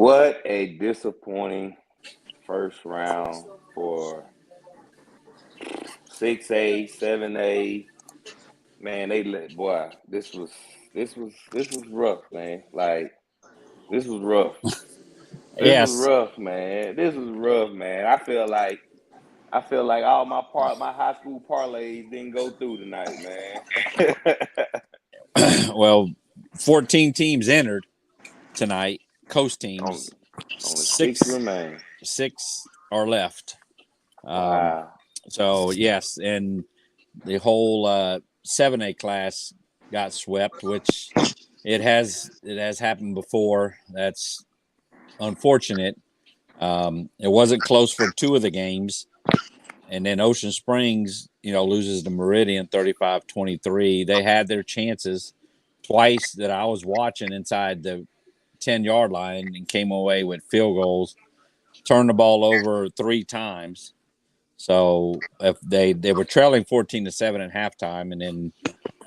What a disappointing first round for 6A, 7A. Man, they let boy. This was rough, man. Like this was rough. This was Yes. rough, man. This was rough, man. I feel like all my high school parlays didn't go through tonight, man. Well, 14 teams entered tonight. Coast only, teams. only six Six remain. six are left. Um, Wow. so yes, and the whole 7A class got swept, which it has happened before. That's unfortunate. It wasn't close for two of the games. And then Ocean Springs, loses to Meridian 35-23. They had their chances twice that I was watching inside the 10-yard line and came away with field goals, turned the ball over three times. So if they were trailing 14-7 at halftime, and then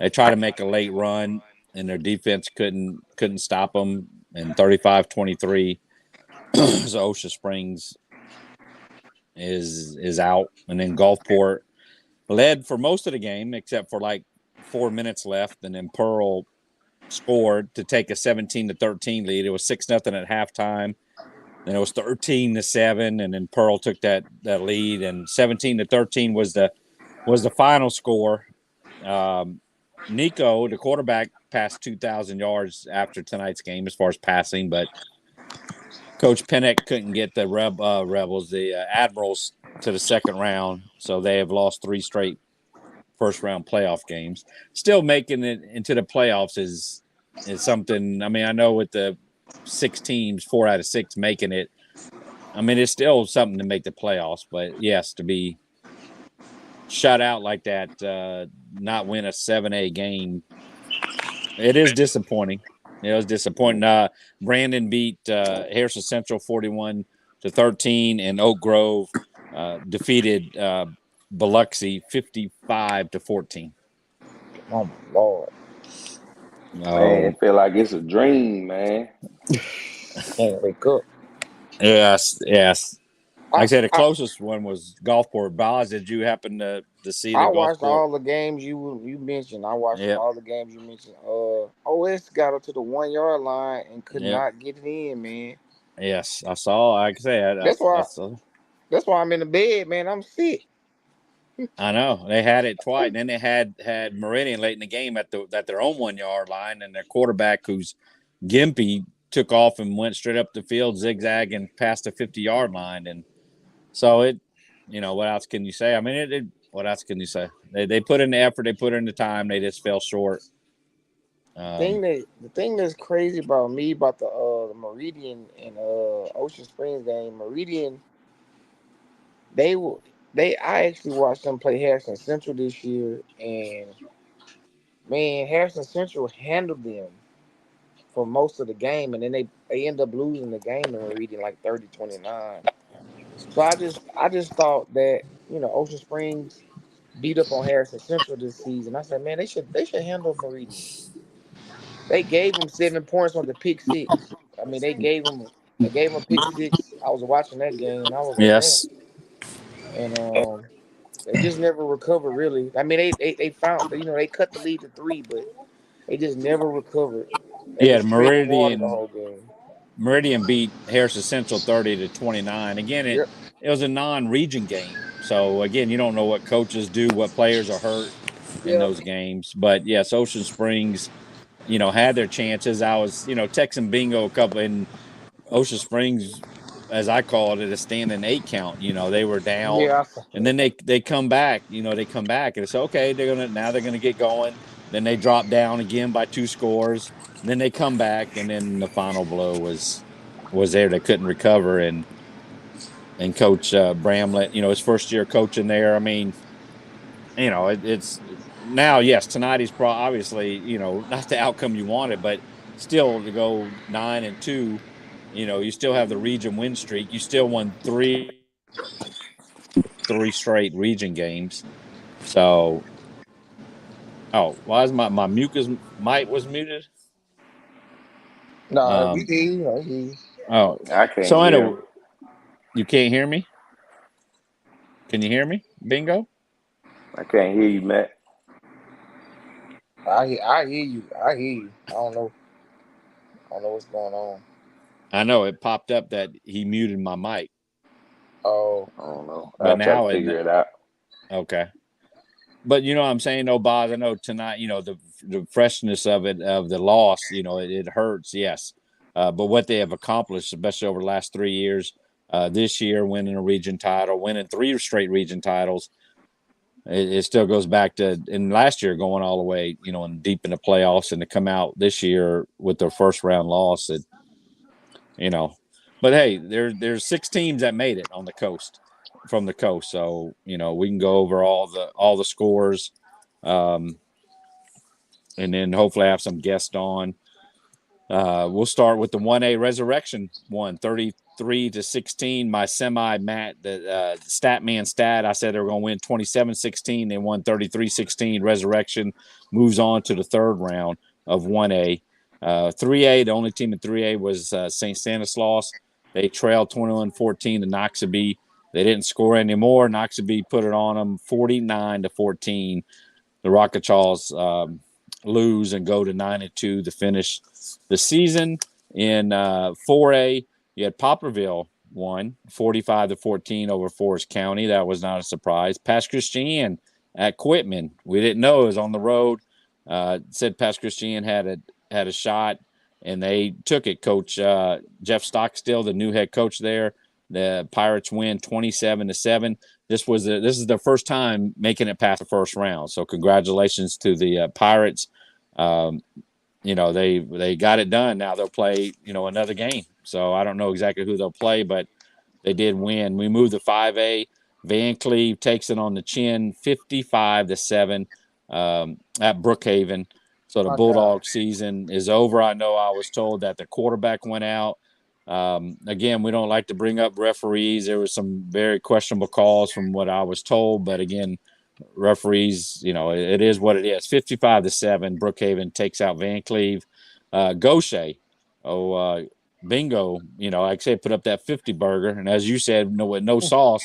they tried to make a late run, and their defense couldn't stop them. And 35-23, so Ocean Springs is out, and then Gulfport led for most of the game except for like 4 minutes left, and then Pearl scored to take a 17-13 lead. It was 6-0 at halftime. Then it was 13-7, and then Pearl took that lead, and 17-13 was the final score. Nico, the quarterback, passed 2,000 yards after tonight's game as far as passing, but Coach Pennick couldn't get the Rebels, the Admirals, to the second round, so they have lost three straight first-round playoff games. Still making it into the playoffs is something. I mean, I know with the 6 teams, 4 out of 6 making it, I mean, it's still something to make the playoffs. But, yes, to be shut out like that, not win a 7A game, it is disappointing. It was disappointing. Brandon beat Harrison Central 41-13, and Oak Grove defeated Biloxi 55-14. Oh my Lord. Man, it feel like it's a dream, man. Can't wake up. Yes. Like I said, the closest one was Gulfport. Boz, did you happen to see the I watched Gulfport? all the games you mentioned. I watched all the games you mentioned. OS got up to the 1 yard line and could not get it in, man. Yes, I saw. Like I said, that's why I'm in the bed, man. I'm sick. I know they had it twice, and then they had Meridian late in the game at their own 1 yard line, and their quarterback, who's gimpy, took off and went straight up the field, zigzag, and past the 50-yard line. And so what else can you say? I mean, what else can you say? They put in the effort, they put in the time, they just fell short. The thing that's crazy about the Meridian and Ocean Springs game, Meridian, I actually watched them play Harrison Central this year, and man, Harrison Central handled them for most of the game, and then they end up losing the game to Meridian like 30-29. So I just thought that Ocean Springs beat up on Harrison Central this season. I said, man, they should handle Meridian. They gave them 7 points on the pick six. I mean, they gave them a pick six. I was watching that game, and I was like, yes. man. And they just never recovered, really. I mean, they found, they cut the lead to 3, but they just never recovered. They was treading water the whole game. Meridian beat Harrison Central 30-29. Again, it was a non-region game. So, again, you don't know what coaches do, what players are hurt in those games. But, yes, Ocean Springs, had their chances. I was, texting Bingo a couple in Ocean Springs, as I called it, a standing 8 count. They were down. And then they come back. They come back. And it's okay, they're gonna get going. Then they drop down again by 2 scores. Then they come back, and then the final blow was there. They couldn't recover, and Coach Bramlett, his first year coaching there. I mean, it's now, yes, tonight is obviously, not the outcome you wanted, but still to go 9-2, you still have the region win streak. You still won 3 straight region games. So, why is my mucus mic was muted? No, we hear you. Oh, I can't so hear anyway, him. you can't hear me? Can you hear me? Bingo. I can't hear you, Matt. I hear you. I hear you. I don't know. I don't know what's going on. I know it popped up that he muted my mic, Oh, I don't know. but I'll try to now figure it out. okay. But you know what I'm saying, no, Boz. I know tonight, the freshness of it, of the loss, it hurts, yes. But what they have accomplished, especially over the last 3 years, this year winning a region title, winning 3 straight region titles, it still goes back to in last year going all the way, and deep in the playoffs, and to come out this year with their first round loss. You know, but hey, there's 6 teams that made it on the coast from the coast, so we can go over all the scores, um, and then hopefully have some guests on. We'll start with the 1A Resurrection one, 33-16. My semi Matt, the Statman stat, I said they were going to win 27-16. They won 33-16. Resurrection moves on to the third round of 1A. 3A, the only team in 3A was St. Stanislaus. They trailed 21-14 to Noxubee. They didn't score anymore. Noxubee put it on them 49-14. The Rockachaws lose and go to 9-2 to finish the season. In 4A, you had Poplarville won 45-14 over Forest County. That was not a surprise. Pass Christian at Quitman, we didn't know it was on the road. Said Pass Christian had a shot, and they took it. Coach Jeff Stockstill, the new head coach there. The Pirates win 27-7. This is their first time making it past the first round. So congratulations to the Pirates. They got it done. Now they'll play another game. So I don't know exactly who they'll play, but they did win. We moved to 5A. Van Cleve takes it on the chin, 55-7 at Brookhaven. So the my God. Bulldog season is over. I know I was told that the quarterback went out. Again, we don't like to bring up referees. There was some very questionable calls from what I was told, but again, referees, it is what it is. 55-7, Brookhaven takes out Van Cleve. Gaucher, bingo, like I said, put up that 50 burger, and as you said, with no sauce.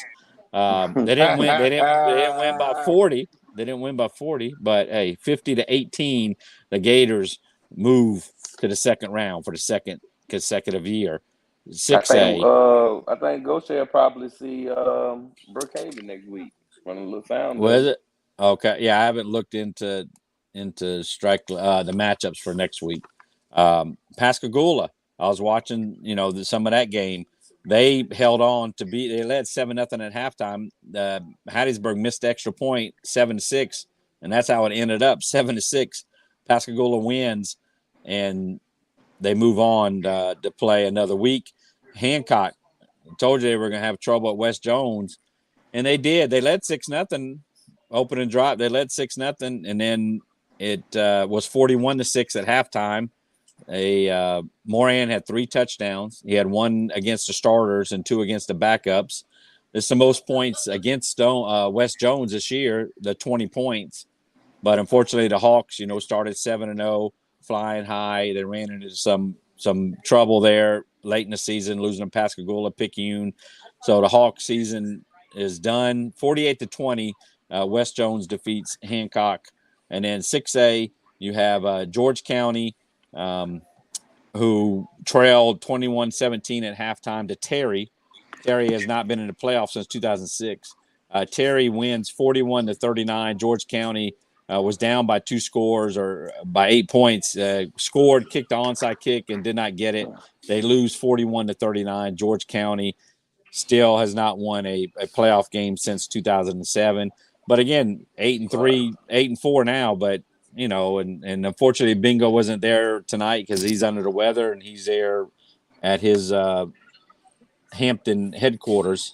They didn't win. They didn't win by 40. They didn't win by 40, but hey, 50-18, the Gators move to the second round for the second consecutive year. 6A. I think Goshe will probably see Brookhaven next week. From the sound Was of it. it? Okay. Yeah, I haven't looked into strike the matchups for next week. Pascagoula. I was watching, some of that game. They held on to beat. They led 7-0 at halftime. Hattiesburg missed the extra point, 7-6, and that's how it ended up, 7-6. Pascagoula wins, and they move on to play another week. Hancock, I told you they were going to have trouble at West Jones, and they did. They led 6-0, open and drop. They led 6-0, and then it was 41-6 at halftime. Moran had 3 touchdowns. He had 1 against the starters and 2 against the backups. It's the most points against West Jones this year, the 20 points. But unfortunately, the Hawks, started 7-0, flying high. They ran into some trouble there late in the season, losing to Pascagoula, Picayune. So the Hawks season is done. 48-20. West Jones defeats Hancock, and then 6A you have George County, who trailed 21-17 at halftime to Terry. Terry has not been in the playoffs since 2006. Terry wins 41-39. George County was down by 2 scores or by 8 points. Scored, kicked the onside kick, and did not get it. They lose 41-39. George County still has not won a playoff game since 2007. But again, 8-3, 8-4 now. But and unfortunately, Bingo wasn't there tonight because he's under the weather, and he's there at his Hampton headquarters,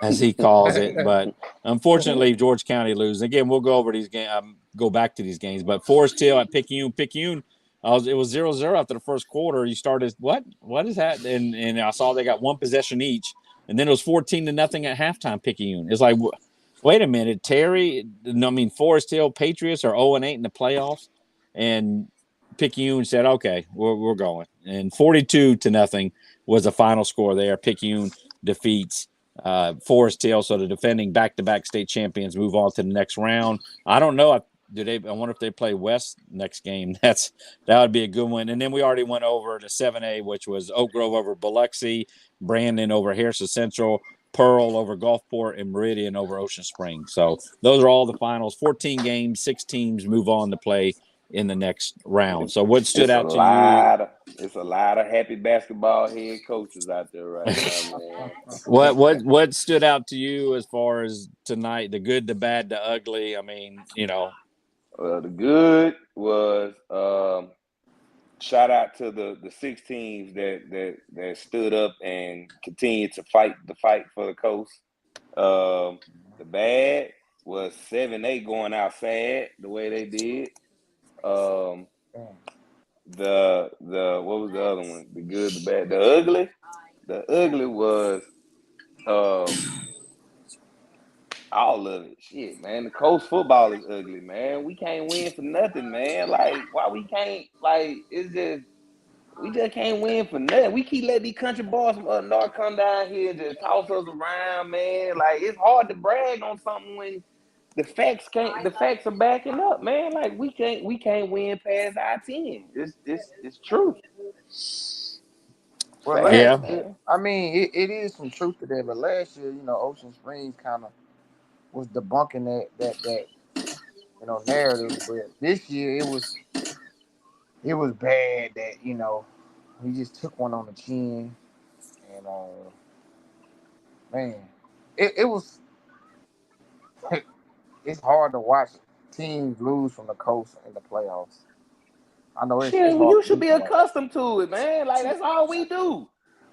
as he calls it. But unfortunately, George County loses. Again, we'll go over these games, go back to these games. But Forest Hill at Picayune, it was 0-0 after the first quarter. You started, what is that? And I saw they got 1 possession each, and then it was 14-0 at halftime. Picayune. It's like, wait a minute, Terry. Forest Hill Patriots are 0-8 in the playoffs, and Picayune said, okay, we're going. And 42-0 was the final score there. Picayune defeats Forest Hill, so the defending back-to-back state champions move on to the next round. I don't know. I wonder if they play West next game. That would be a good one. And then we already went over to 7A, which was Oak Grove over Biloxi, Brandon over Harrison Central, Pearl over Gulfport, and Meridian over Ocean Springs. So those are all the finals. 14 games, 6 teams move on to play in the next round. So what stood out to you? It's a lot of happy basketball head coaches out there right now, man. What stood out to you as far as tonight? The good, the bad, the ugly. I mean, the good was shout out to the 6 teams that stood up and continued to fight for the coast. The bad was 7A going out sad the way they did. The what was the other one? The good, the bad, the ugly. The ugly was all of it. Shit, man. The coast football is ugly, man. We can't win for nothing, man. Like, why we can't? Like, it's just we just can't win for nothing. We keep letting these country boys from up north come down here and just toss us around, man. Like, it's hard to brag on something when the facts are backing up, man. Like, we can't win past our 10. It's true. Well, last year, I mean, it is some truth to that. But last year, Ocean Springs kind of was debunking that narrative. But this year, it was bad that we just took one on the chin, and man, it was. It's hard to watch teams lose from the coast in the playoffs. I know it's hard. You should be accustomed to it, man. Like, that's all we do.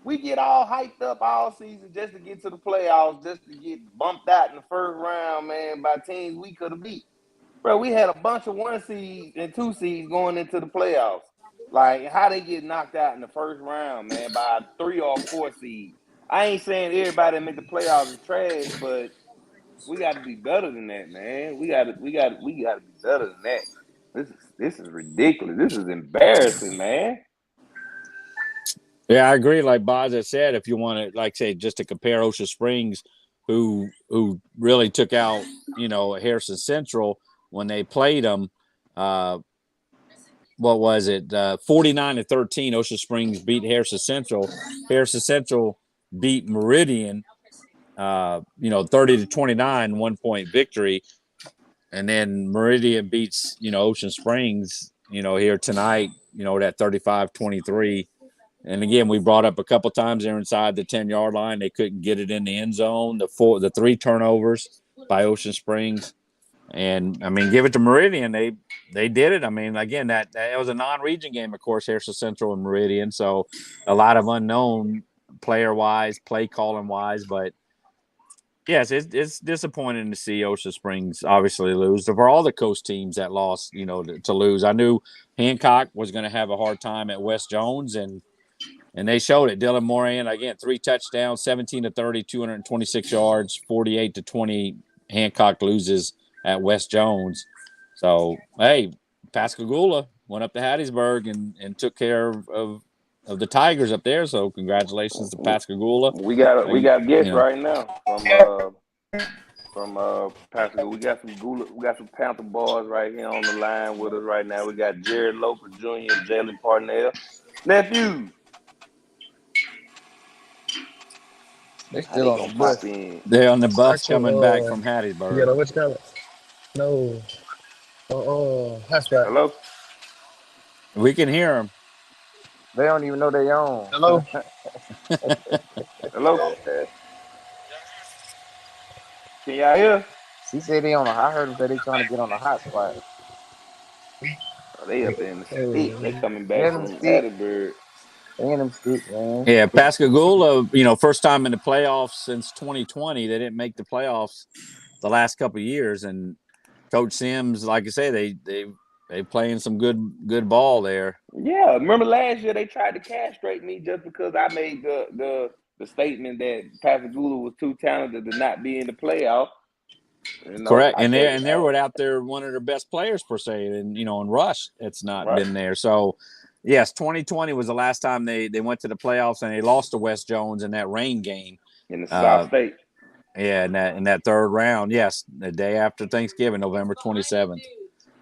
We get all hyped up all season just to get to the playoffs, just to get bumped out in the first round, man, by teams we could have beat. Bro, we had a bunch of 1 seeds and 2 seeds going into the playoffs. Like, how they get knocked out in the first round, man, by 3 or 4 seeds. I ain't saying everybody that make the playoffs is trash, but we got to be better than that, man. We got to be better than that. This is ridiculous. This is embarrassing, man. Yeah, I agree. Like Boz had said, if you want to, just to compare Ocean Springs, who really took out, Harrison Central when they played them. What was it? 49-13. Ocean Springs beat Harrison Central. Harrison Central beat Meridian. 30-29, 1-point victory. And then Meridian beats, Ocean Springs, here tonight, that 35-23. And again, we brought up a couple times they're inside the 10-yard line. They couldn't get it in the end zone. The 3 turnovers by Ocean Springs. And I mean, give it to Meridian. They did it. I mean, again, that was a non-region game, of course, Harrison Central and Meridian. So a lot of unknown player-wise, play calling-wise, but yes, it's disappointing to see Ocean Springs obviously lose. For all the coast teams that lost, to lose. I knew Hancock was going to have a hard time at West Jones, and they showed it. Dylan Moran, again, 3 touchdowns, 17-30, 226 yards, 48-20. Hancock loses at West Jones. So, hey, Pascagoula went up to Hattiesburg and took care of the Tigers up there. So, congratulations to Pascagoula. We got guests right now from Pascagoula. We got some Panther boys right here on the line with us right now. We got Jared Loper Jr. and Jalen Parnell. Nephew. They still on the bus. They're on the bus coming back from Hattiesburg. Yeah, what's coming? No. Hello? We can hear them. They don't even know they own. Hello? Hello? Can y'all hear? He said I heard him say they trying to get on the hot spot. Oh, they up there in the stick. They coming back from Hattiesburg. Them stick, man. Yeah, Pascagoula, first time in the playoffs since 2020. They didn't make the playoffs the last couple of years. And Coach Sims, like I say, they playing some good ball there. Yeah, remember last year they tried to castrate me just because I made the statement that Pascagoula was too talented to not be in the playoff. Correct, and they're without their one of their best players per se, and in Rush, it's not been there. So, Yes, 2020 was the last time they went to the playoffs, and they lost to West Jones in that rain game. In the South State. Yeah, in that third round. Yes, the day after Thanksgiving, November 27th.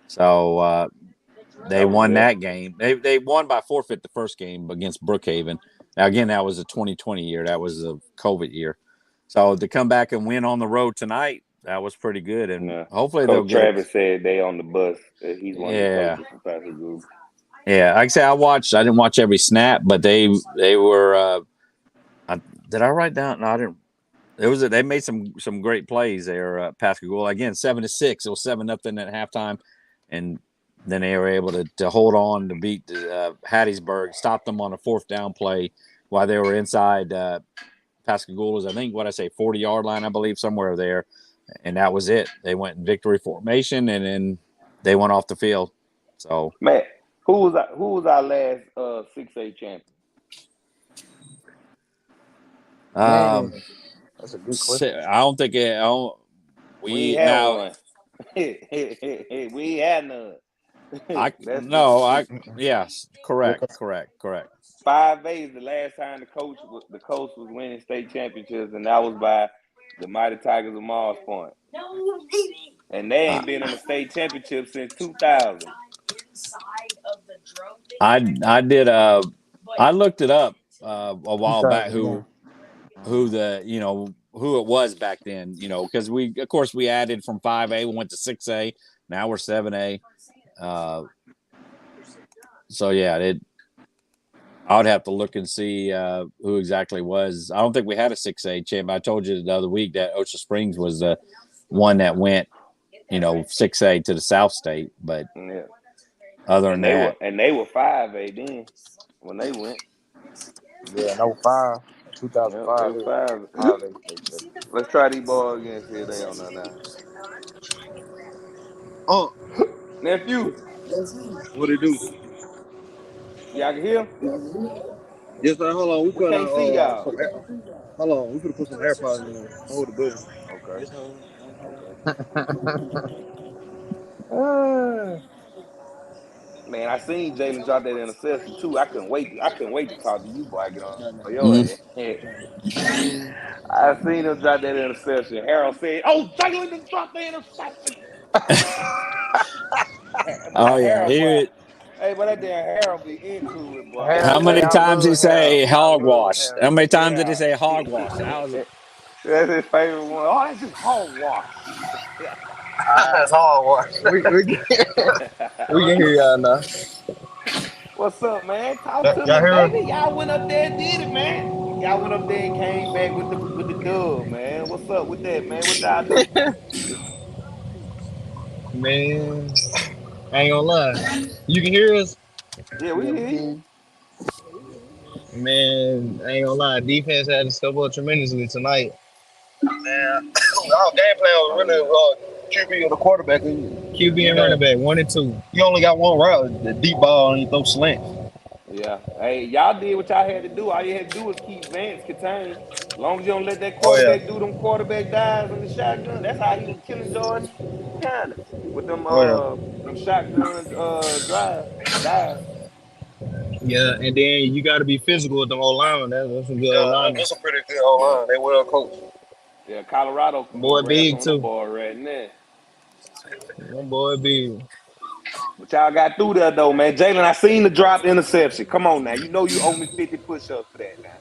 So they won that game. They won by forfeit the first game against Brookhaven. Now again, that was a 2020 year. That was a COVID year. So to come back and win on the road tonight, that was pretty good. And hopefully they'll Coach get Travis said they on the bus. He's one of the coaches for Pascagoula. Yeah, like I say, I didn't watch every snap, but they were. Did I write down? No, I didn't. They made some great plays there, Pascagoula. Again, 7-6. It was 7-0 at halftime, and then they were able to hold on to beat Hattiesburg, stop them on a fourth down play while they were inside Pascagoula's, I think, 40-yard line, I believe, somewhere there, and that was it. They went in victory formation, and then they went off the field. So, Matt, who was our last 6A champion? That's a good question. I don't think it. We ain't had one. We ain't had none. Yes, correct. 5A is the last time the coach was winning state championships, and that was by the Mighty Tigers of Mars Point. And they ain't been in the state championship since 2000. I did. I looked it up a while back. Who it was back then? Because we added from 5A, we went to 6A. Now we're 7A. So yeah, I would have to look and see who exactly was. I don't think we had a 6A champ. I told you the other week that Ocean Springs was the one that went, 6A to the South State. But other than that, they were 5A then when they went. Yeah, in 05, 2005. They were 5. Let's try these boys again. See if they on there now. Oh, nephew, what it do? Y'all can hear? Yes, sir. Hold on. We can't see y'all. Hold on. We could put some AirPods in there. Hold the button. Okay. Man, I seen Jalen drop that interception too. I couldn't wait to talk to you, boy. I get on your ass. I seen him drop that interception. Harold said, "Oh, Jalen just dropped the interception." But that damn Harold be into it, boy. How many times did he say hogwash? How many times did he say hogwash? That's his favorite one. Oh, that's just hogwash. That's hogwash. We can hear y'all now. What's up, man? Talk to me, baby. Y'all went up there and did it, man. Y'all went up there and came back with the dub, man. What's up with that, man? What y'all do? Man, I ain't gonna lie. You can hear us? Yeah, we hear you. Man, I ain't gonna lie. Defense had to step up tremendously tonight. Man, our game plan was really QB and the quarterback. QB and running back, 1 and 2. You only got one route, the deep ball, and you throw slants. Yeah. Hey, y'all did what y'all had to do. All you had to do was keep Vance contained. As long as you don't let that quarterback do them quarterback dives in the shotgun. That's how he was killing George County with them shotgun dives. Yeah, and then you got to be physical with them old linemen. That's some good old linemen. That's a pretty good old line. They well coached. Yeah, Colorado boy big too. Boy right now. One boy big. But y'all got through there though, man. Jalen, I seen the drop interception. Come on now, you know you owe me 50 push-ups for that now.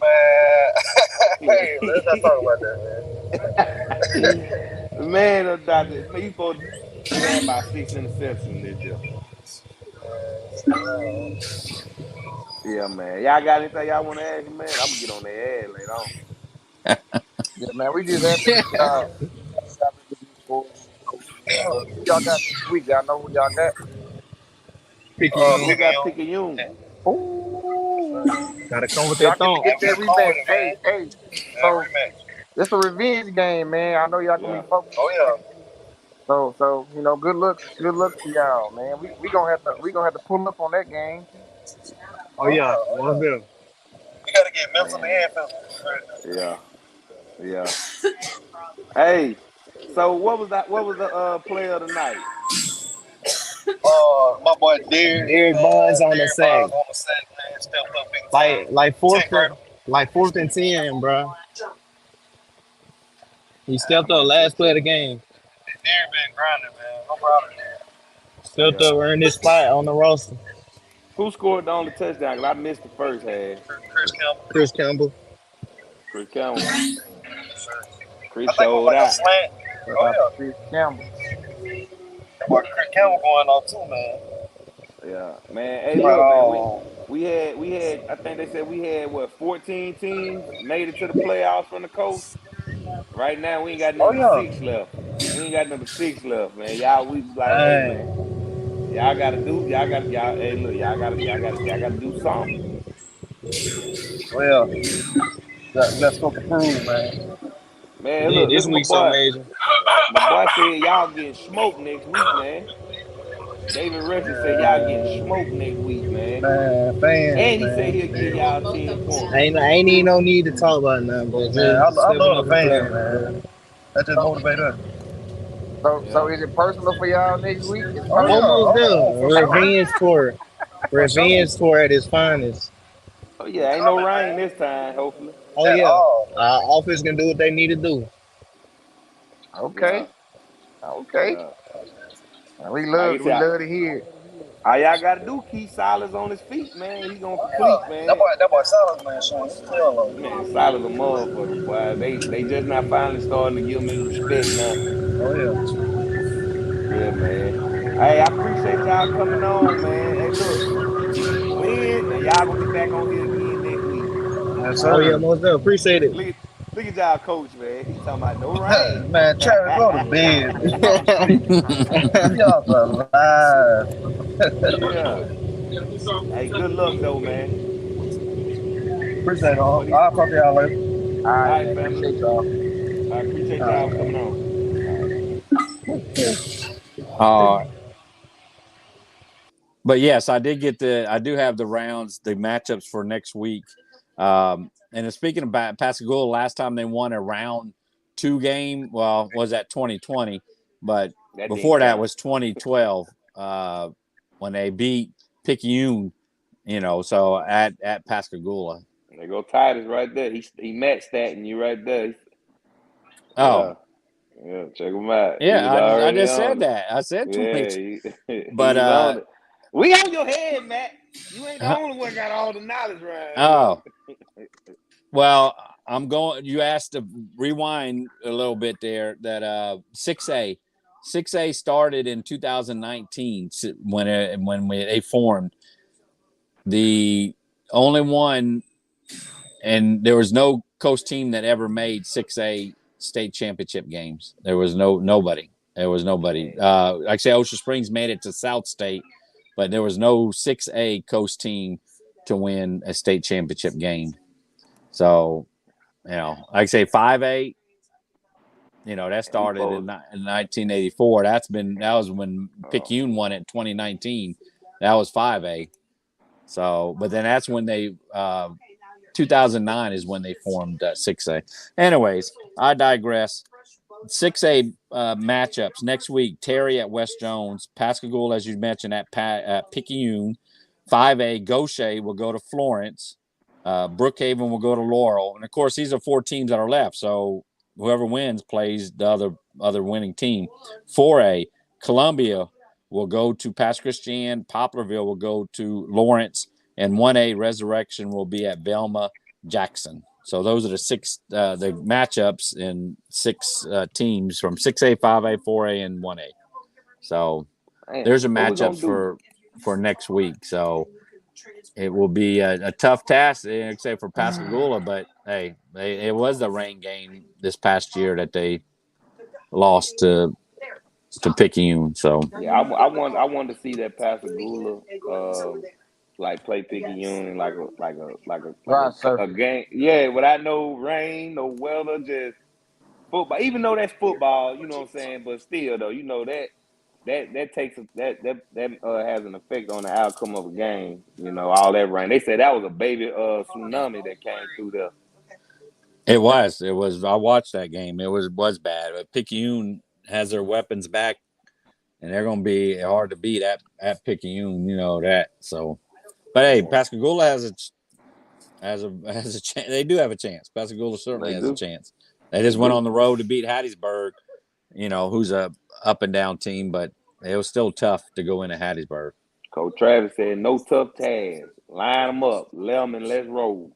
Man, hey, let's not talk about that, man. Man, you supposed to have about 6 interceptions this year. Yeah, man. Y'all got anything y'all want to ask, man? I'm gonna get on their ass later on. Yeah, man. We just happy to see y'all. Who y'all got this week? Y'all know who y'all got? We got Picayune. Ooh. Gotta come with Y'all that thump. get that rematch. Hey. So it's a revenge game, man. I know y'all gonna be focused. Oh yeah. So good luck to y'all, man. We gonna have to pull up on that game. Oh yeah, one of them. We gotta get mentally and physically. Yeah. Hey, so what was the play of the night? My boy Derek Barnes on the sack. On the sack, man, stepped up big time. Like fourth and 10, bro. He stepped up last play of the game. Derek been grinding, man. I'm proud of him. Stepped up, earned his spot on the roster. Who scored the only touchdown? Because I missed the first half. Chris Campbell. Chris Campbell. Chris I think it was showed like a out. slant. Chris Campbell. That boy Chris Campbell going on too, man. Yeah, man. Hey, But look, man. We had. I think they said we had what 14 teams made it to the playoffs from the coast. Right now, we ain't got number six left. We ain't got number six left, man. Y'all, we was like, hey, man, Dang. y'all gotta do. Y'all. Hey, look, y'all gotta do something. well, that's what to prove, man. Man, Yeah, look this at my week so boy. major. My boy said y'all getting smoked next week, man. David Rushing said y'all getting smoked next week, man. Man, fans, And he said man. he'll give y'all 10 points. Ain't even no need to talk about nothing, but Man, I just stepping love up the and fans, playing. man. That just So, motivate us. so Yeah. is it personal for y'all next week? It's Oh yeah, personal. Almost oh, there. for sure, for sure. Revenge tour at its finest. Oh We yeah, ain't no coming, rain man. this time, hopefully. Oh At yeah, all. offense can do what they need to do. Yeah, Okay. Okay. yeah. We Like I love said, to hear it. all y'all gotta do keep Silas on his feet, man. He gonna complete, That man. boy Silas, man, showing his tail on. Man, Silas a motherfucker, boy. They just not finally starting to give him his respect now. Oh yeah. Yeah, man. Hey, I appreciate y'all coming on, man. Hey, look, win. Now y'all gonna be back on here again next week. Yes, Oh yeah, sir. most definitely appreciate it. Look at look at y'all coach, man. He talking about no rain. Man, Travis, go to bed, man. Y'all sleep. Y'all alive. Yeah. Hey, good luck though, man. Appreciate it, all. But he, I'll talk to y'all later. All all right, right, man. family. Appreciate y'all. I appreciate All y'all right. coming on. All right. Uh, but yes, I do have the rounds, the matchups for next week. And speaking about Pascagoula, last time they won a round two game, well, was that 2020, but That didn't before that count. was 2012, when they beat Picayune, so at Pascagoula. There go Titus right there. He matched that and you right there. Yeah. Oh, Yeah. Check him out. He was yeah, I already just said on it. that. I said 20, Yeah, he but was on it. We on your head, Matt. You ain't the only one got all the knowledge around here. oh, well, I'm going. You asked to rewind a little bit there. That 6A started in 2019 when they formed. The only one, and there was no coast team that ever made 6A state championship games. There was nobody. There was nobody. Like I say, Ocean Springs made it to South State, but there was no 6A coast team to win a state championship game. So, like I say, 5A, that We started both. in 1984. That was when Oh, Picayune won it in 2019. That was 5A. So, but then that's when they 2009 is when they formed 6A. Anyways, I digress. 6A matchups next week. Terry at West Jones, Pascagoula, as you mentioned, at Picayune. 5A, Gaucher will go to Florence. Brookhaven will go to Laurel. And of course, these are four teams that are left. So whoever wins plays the other winning team. 4A, Columbia will go to Pass Christian. Poplarville will go to Lawrence. And 1A, Resurrection will be at Velma Jackson. So those are the matchups in six teams from 6A, 5A, 4A, and 1A. So man. there's a What we matchups gonna do? for next week. So it will be a tough task, except for Pascagoula. But hey, it was the rain game this past year that they lost to Picayune. So Yeah, I want to see that Pascagoula like play Picayune in Dry a surface. game. Yeah, without no rain, no weather, just football. Even though that's football, you know what I'm saying. But still, though, that takes that has an effect on the outcome of a game. All that rain. They said that was a baby tsunami that came through there. it was. It was. I watched that game. It was bad. But Picayune has their weapons back and they're going to be hard to beat at Picayune. You know that. So, but hey, Pascagoula has a chance. They do have a chance. Pascagoula certainly has a chance. They just went on the road to beat Hattiesburg. You know, who's a up and down team, but it was still tough to go into Hattiesburg. Coach Travis said, "No tough tags. Line them up, let them, and let's roll."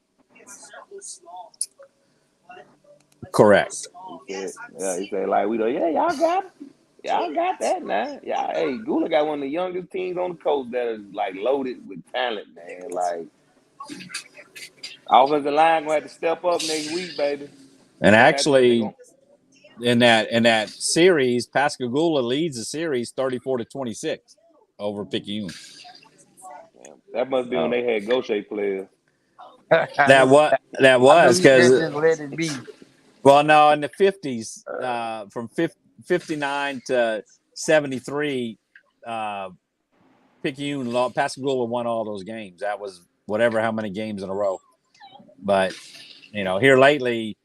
Correct. He said, like we do. Yeah, y'all got that now. Yeah, hey, Gula got one of the youngest teams on the coast that is like loaded with talent, man. Like offensive line gonna have to step up next week, baby. And actually, in that series, Pascagoula leads the series 34-26 over Picayune. That must be when they had Gaucher players. That was because just let it be. Well, no, in the 50s, from 59 to 73, Picayune, Pascagoula won all those games. That was how many games in a row. But, you know, here lately,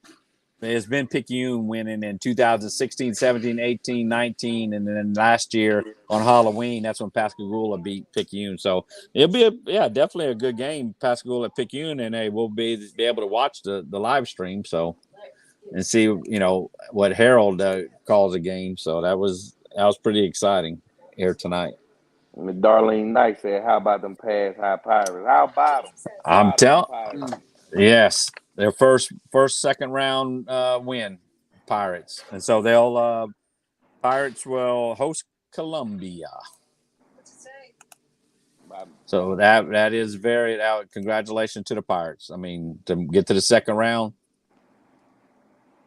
it's been Picayune winning in 2016, 17, 18, 19, and then last year on Halloween, that's when Pascagoula beat Picayune. So it'll be definitely a good game, Pascagoula at Picayune, and we'll be able to watch the live stream. So. And see, you know, what Harold calls a game. So that was pretty exciting here tonight. Darlene Knight said, "How about them pass high Pirates? How about them? I'm telling, Pirates? Yes, their first second round win, Pirates, and so they'll Pirates will host Columbia. So that is very congratulations to the Pirates. I mean, to get to the second round.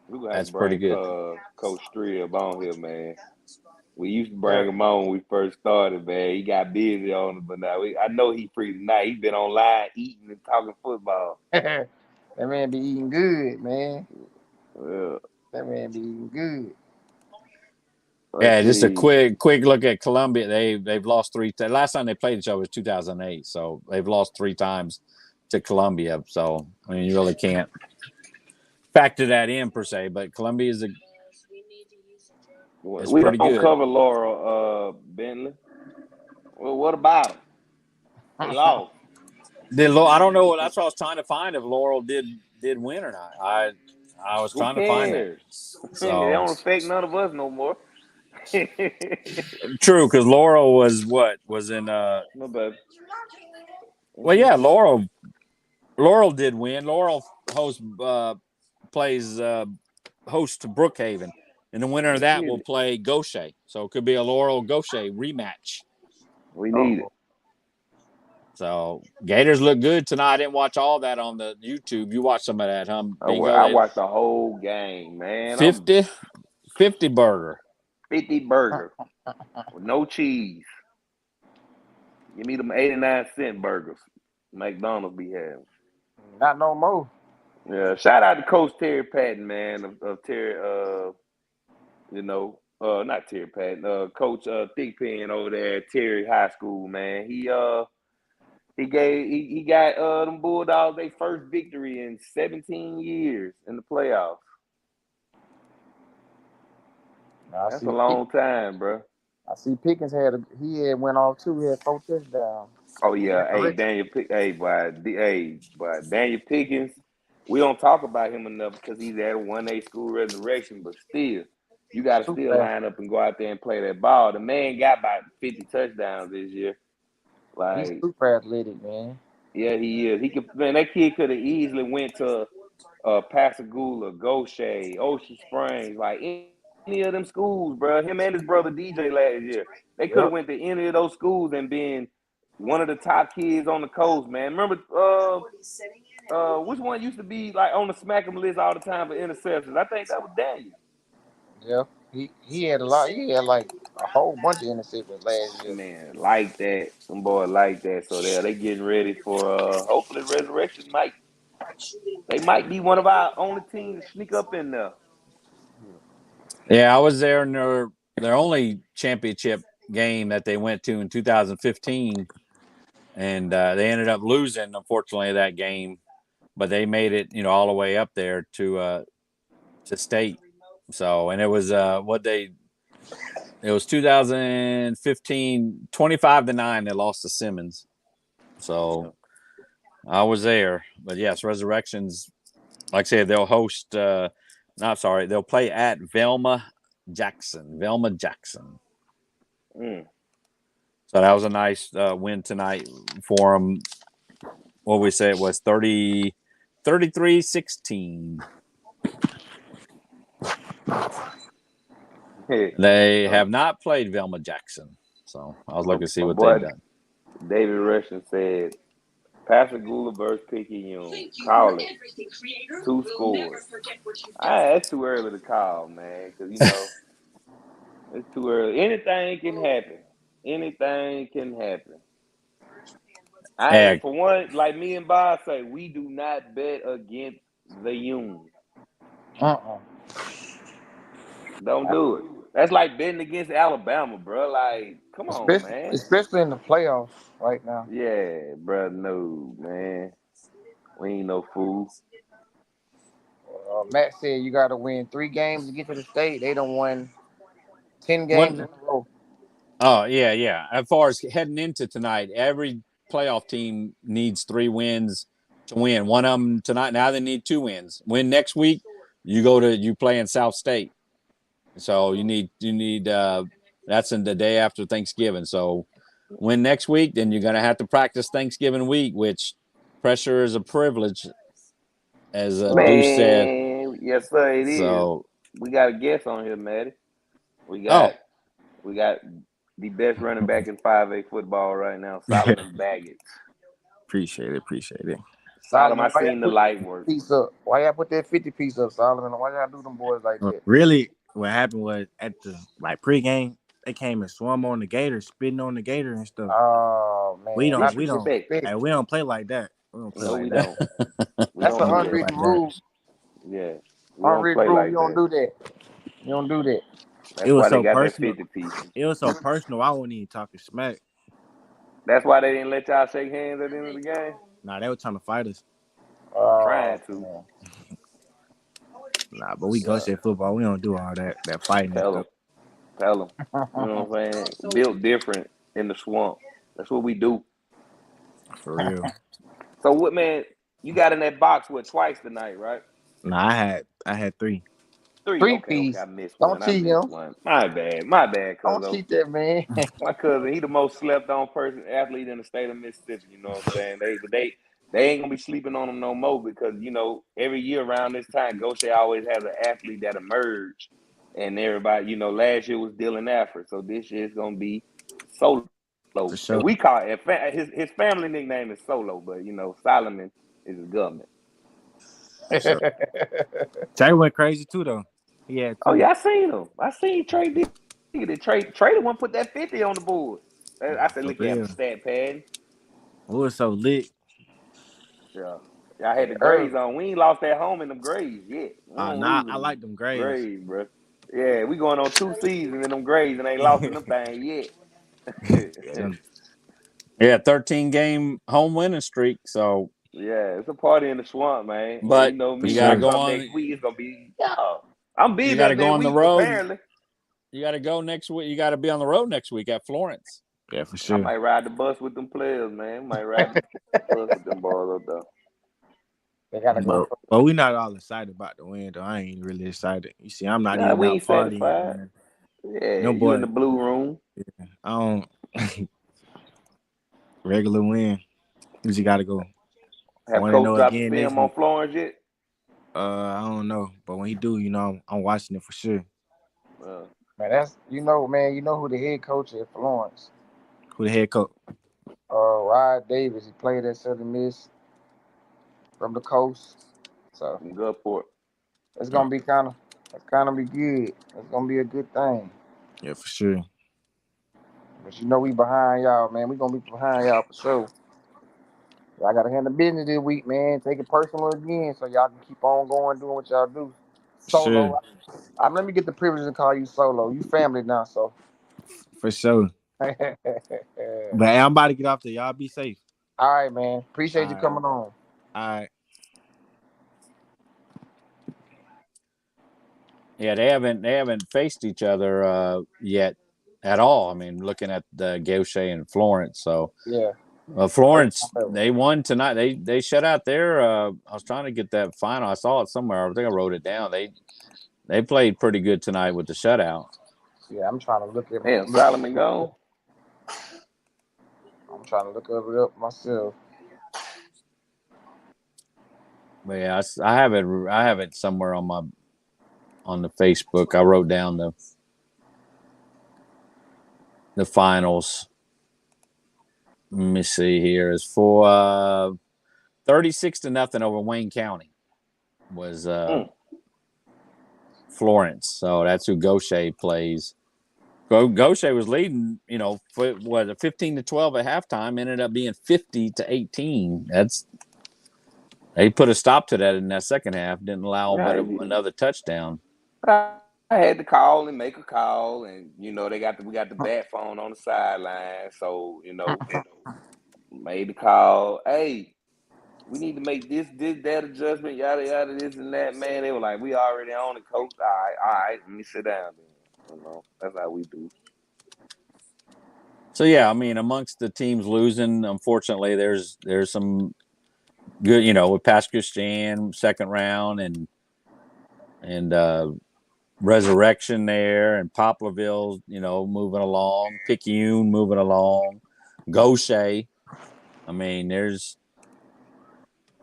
That's pretty good. Coach Strib on here, man. We used to bring him on when we first started, man. He got busy on it, but now I know he's free tonight. He's been online eating and talking football. That man be eating good, man. Yeah. That man be eating good. Just a quick look at Columbia. They've lost 3 times. Last time they played each other was 2008, so they've lost 3 times to Columbia. So I mean, you really can't factor that in per se, but Columbia is we pretty don't good. Cover Laurel Bentley. Well, what about them? They lost. I don't know. That's what I was trying to find if Laurel did win or not. I was trying to find that. So they don't affect none of us no more. True, because Laurel was in no, baby. Well, yeah, Laurel did win. Laurel plays host to Brookhaven, and the winner of that will play Gaucher. So it could be a Laurel Gaucher rematch. We need it. So Gators look good tonight. I didn't watch all that on the YouTube. You watched some of that, huh? I watched the whole game, man. 50 burger. 50 burger with no cheese. Give me them 89-cent burgers. McDonald's be having. Not no more. Yeah, shout out to Coach Terry Patton, man, of Terry, not Terry Patton, Coach Thickpen over there at Terry High School, man. He got them Bulldogs their first victory in 17 years in the playoffs. That's a long time, bro. I see Pickens went off too. He had 4 touchdowns. Oh yeah, Daniel Pickens. We don't talk about him enough because he's at a 1A school resurrection, but still, you got to still line up and go out there and play that ball. The man got about 50 touchdowns this year. Like, he's super athletic, man. Yeah, he is. That kid could have easily went to Pascagoula, Gaucher, Ocean Springs, like any of them schools, bro. Him and his brother DJ last year, they could have went to any of those schools and been one of the top kids on the coast, man. Remember, which one used to be like on the smack 'em list all the time for interceptions? I think that was Daniel. Yeah, he had a lot. He had like a whole bunch of interceptions last year. Man, like that, some boy like that. So they getting ready for hopefully Resurrection They might be one of our only teams to sneak up in there. Yeah, I was there in their only championship game that they went to in 2015, and they ended up losing, unfortunately, that game. But they made it, all the way up there to state. So, and it was it It was 2015, 25-9. They lost to Simmons. So I was there. But yes, Resurrections, like I said, they'll host. They'll play at Velma Jackson. Mm. So that was a nice win tonight for them. What we say it was 33-16. They have not played Velma Jackson. So I was looking to see what they've done. David Russian said, Patrick Gula versus Picayune. Call it. 2 scores. That's too early to call, man, because, it's too early. Anything can happen. For one, like me and Bob say, we do not bet against the Union. Don't do it. That's like betting against Alabama, bro. Like, come on, man. Especially in the playoffs right now. Yeah, bro. No, man. We ain't no fools. Matt said you got to win 3 games to get to the state. They don't win 10 games in a row. Oh, yeah. As far as heading into tonight, every playoff team needs 3 wins to win. One of them tonight, now they need 2 wins. Win next week, you play in South State. So you need that's in the day after Thanksgiving. So win next week, then you're gonna have to practice Thanksgiving week, which pressure is a privilege, as Deuce said. Yes, sir, it is. We got a guest on here, Maddie. We got the best running back in 5A football right now, Solomon Baggett. Appreciate it. Solomon, I seen the light work. Why y'all put that 50 piece up, Solomon? Why y'all do them boys like that? Really, what happened was at the pregame, they came and swum on the gator, spitting on the gator and stuff. Oh man, we don't play like that. We don't play like that. That's an unwritten rule. Yeah, unwritten rule. You don't do that. You don't do that. That's why they got personal. That 50 piece. It was so personal. I wasn't even talking smack. That's why they didn't let y'all shake hands at the end of the game? Nah, they were trying to fight us. Trying to. Nah, but we go say football. We don't do all that fighting and stuff. Tell them. You know what I'm saying? Built different in the swamp. That's what we do. For real. So what, man? You got in that box twice tonight, right? Nah, I had 3. 3 okay, I missed one. Don't cheat him. My bad, cousin. Don't cheat that man. My cousin, he the most slept on athlete in the state of Mississippi. You know what I'm saying? They ain't gonna be sleeping on him no more because every year around this time, Goshen always has an athlete that emerged, and everybody, last year was Dylan Alford, so this year it's gonna be Solo. Sure. We call it his family nickname is Solo, but Solomon is his government. Sure. Trey went crazy too, though. Yeah. Oh yeah, I seen him. I seen Trey did it. Trey the one put that 50 on the board. I said, look at him, stat pad. We was so lit. Yeah. Y'all had the grades on. We ain't lost at home in them grades yet. I like them grades. Grades, bro. Yeah, we going on 2 seasons in them grades and ain't lost in them things yet. Yeah, 13-game home winning streak. So yeah, it's a party in the swamp, man. But me, you gotta go on next week. It's gonna be I'm busy. You gotta go on the road. Apparently. You gotta go next week. You gotta be on the road next week at Florence. Yeah, for sure. I might ride the bus with them players, man. I might ride the bus with them boys up there. They gotta go. But we're not all excited about the win, though. I ain't really excited. You see, I'm not even out partying. Yeah, no boy in the blue room. Yeah, I don't regular win. You just gotta go. Have Coach dropped the film on Florence yet? I don't know, but when he do, I'm watching it for sure. Man, that's man. You know who the head coach is at Florence? Who the head coach? Rod Davis. He played at Southern Miss from the coast. So Gulfport. It's gonna be kind of be good. It's gonna be a good thing. Yeah, for sure. But we behind y'all, man. We gonna be behind y'all for sure. Y'all gotta handle business this week, man. Take it personal again, so y'all can keep on going doing what y'all do. Solo. Sure. Let me get the privilege to call you Solo. You family now, so. For sure. But I'm about to get off there. Y'all be safe. All right, man. Appreciate you coming on. All right. Yeah, they haven't faced each other yet at all. I mean, looking at the Gaucher and Florence. So Yeah. Florence, they won tonight. They shut out their. I was trying to get that final. I saw it somewhere. I think I wrote it down. They played pretty good tonight with the shutout. Yeah, I'm trying to look at. Damn, Solomon gone. I'm trying to look it up myself. But yeah, I have it. I have it somewhere on the Facebook. I wrote down the finals. Let me see here. It's for 36-0 over Wayne County was Florence. So that's who Gaucher plays. Gaucher was leading, for 15-12 at halftime, ended up being 50-18. They put a stop to that in that second half, didn't allow but another touchdown. I had to call and make a call, and we got the bat phone on the sideline, so made the call. Hey, we need to make this, that adjustment, yada yada, this and that. Man, they were like, we already on it, coach. All right, let me sit down. Then. That's how we do. So yeah, I mean, amongst the teams losing, unfortunately, there's some good, with Pascal Stan second round and Resurrection there, and Poplarville, moving along, Picayune moving along, Gaucher. I mean,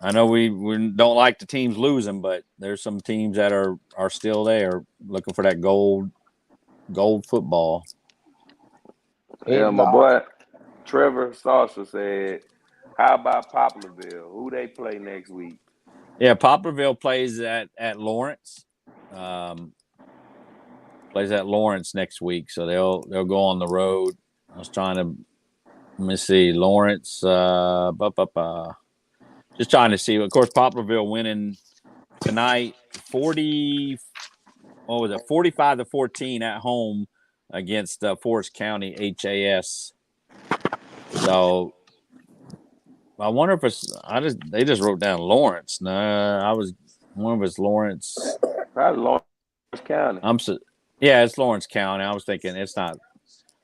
I know we don't like the teams losing, but there's some teams that are still there looking for that gold football. Yeah, my boy Trevor Saucer said, how about Poplarville? Who they play next week? Yeah, Poplarville plays at Lawrence. Plays at Lawrence next week, so they'll go on the road. I was trying to let me see Lawrence. Just trying to see. Of course, Poplarville winning tonight, 45-14 at home against Forest County HAS. So I wonder if they just wrote down Lawrence. No, I wonder if it's Lawrence. Probably Lawrence County. It's Lawrence County. I was thinking it's not.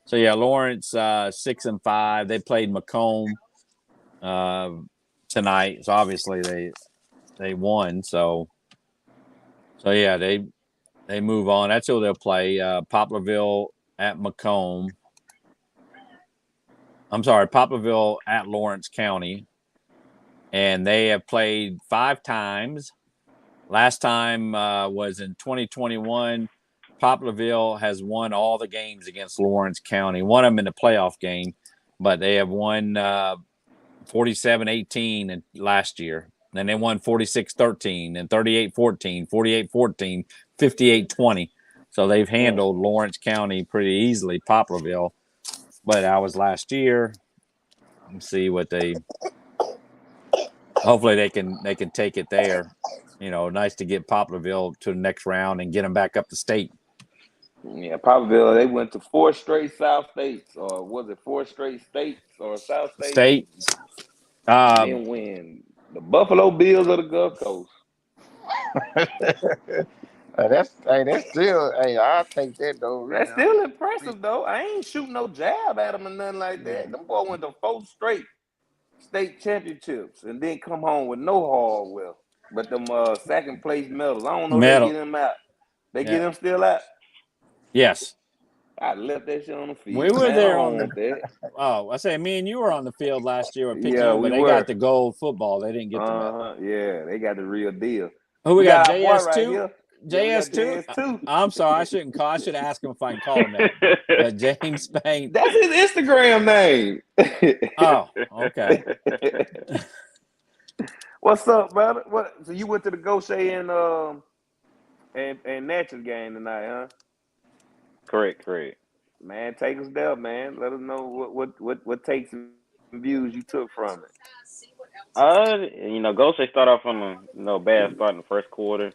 So yeah, Lawrence 6-5. They played Macomb tonight. So obviously they won. So yeah, they move on. That's who they'll play. Poplarville at Macomb. I'm sorry, Poplarville at Lawrence County. And they have played 5 times. Last time was in 2021. Poplarville has won all the games against Lawrence County. Won them in the playoff game, but they have won 47-18 last year. Then they won 46-13 and 38-14, 48-14, 58-20. So they've handled Lawrence County pretty easily, Poplarville. But that was last year. Let's see what hopefully they can take it there. Nice to get Poplarville to the next round and get them back up to state. Yeah, Poplarville, they went to 4 straight South States, or was it 4 straight states or South States? Then win the Buffalo Bills of the Gulf Coast. That's still. Hey, I'll take that though. That's still impressive though. I ain't shooting no jab at them or nothing like that. Them boy went to 4 straight state championships and then come home with no hardware, but them second place medals. I don't know if they get them out. They get them still out. Yes. I left that shit on the field. We were there on that. Oh, I say me and you were on the field last year with Picayune, but they got the gold football. They didn't get the medal. Yeah, they got the real deal. Who we got? JS2? Right JS2? I'm sorry, I shouldn't call. I should ask him if I can call him that. James Spain. That's his Instagram name. Oh, okay. What's up, brother? So you went to the Gaucher and Natchez game tonight, huh? Correct. Man, take us there, man. Let us know what takes and views you took from it. Gaucher started off on a bad start in the first quarter.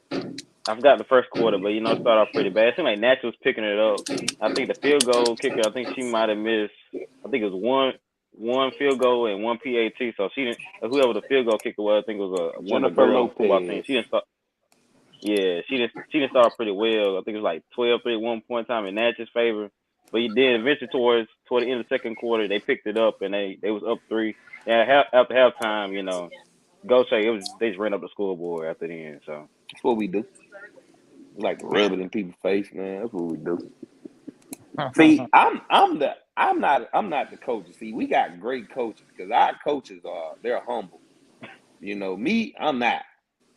I forgot the first quarter, but started off pretty bad. It seemed like Natchez was picking it up. I think the field goal kicker, I think she might have missed. I think it was one field goal and one PAT. So she didn't. Whoever the field goal kicker was, I think it was one of the girls on the football team. She didn't start. Yeah, she didn't start pretty well. I think it was like 12-3 at one point in time in Natchez's favor. But then eventually toward the end of the second quarter, they picked it up and they was up 3. And after halftime, Gaucher they just ran up the scoreboard after the end. So That's what we do. We like to rub it in people's face, man. That's what we do. See, I'm not the coach. See, we got great coaches because our coaches they're humble. Me, I'm not.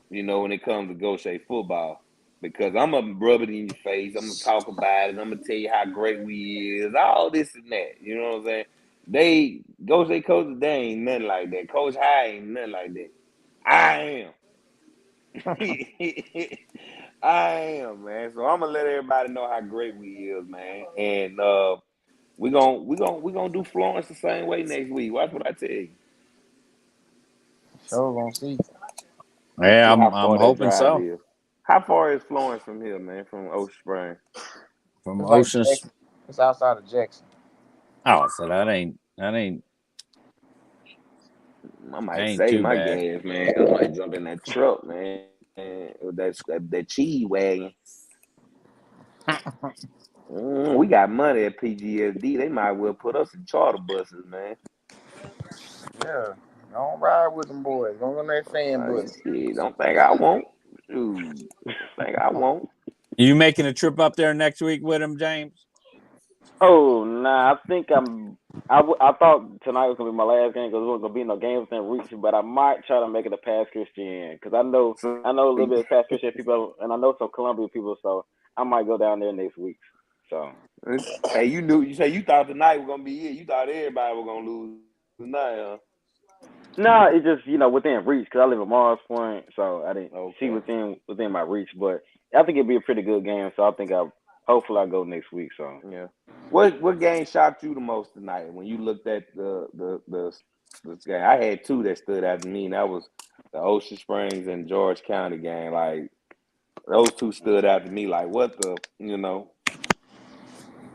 When it comes to Gaucher football, because I'm gonna rub it in your face. I'm gonna talk about it. I'm gonna tell you how great we is. All this and that. You know what I'm saying? Gaucher coaches, they ain't nothing like that. Coach High ain't nothing like that. I am. I am, man. So I'm gonna let everybody know how great we is, man. And we gonna do Florence the same way next week. Watch what I tell you. Sure gonna see. Let's Yeah, see how I'm far that hoping drive so. is. How far is Florence from here, man? From Ocean Spring? From It's like Oceans. Jackson. It's outside of Jackson. Oh, so that I might ain't save too my bad. gas, man. I might jump in that truck, man. With that cheese wagon. We got money at PGSD. They might well put us in charter buses, man. Yeah. Don't ride with them boys. Don't on that fan bus. Shit, don't think I won't. Dude, don't think I won't. You making a trip up there next week with him, James? oh nah, I think I thought tonight was gonna be my last game because there wasn't gonna be no games within reach, but I might try to make it a Pass Christian because So, I know a little bit of Pass Christian people and I know some Columbia people, so I might go down there next week. So hey, you say you thought tonight was gonna be it. You thought everybody was gonna lose tonight, huh? no, it's just within reach because I live in Mars Point, so I didn't see Okay. within my reach. But I think it'd be a pretty good game, so I think hopefully I go next week. So Yeah. What game shocked you the most tonight when you looked at the game? I had two that stood out to me, and that was the Ocean Springs and George County game. Like those two stood out to me. Like what the.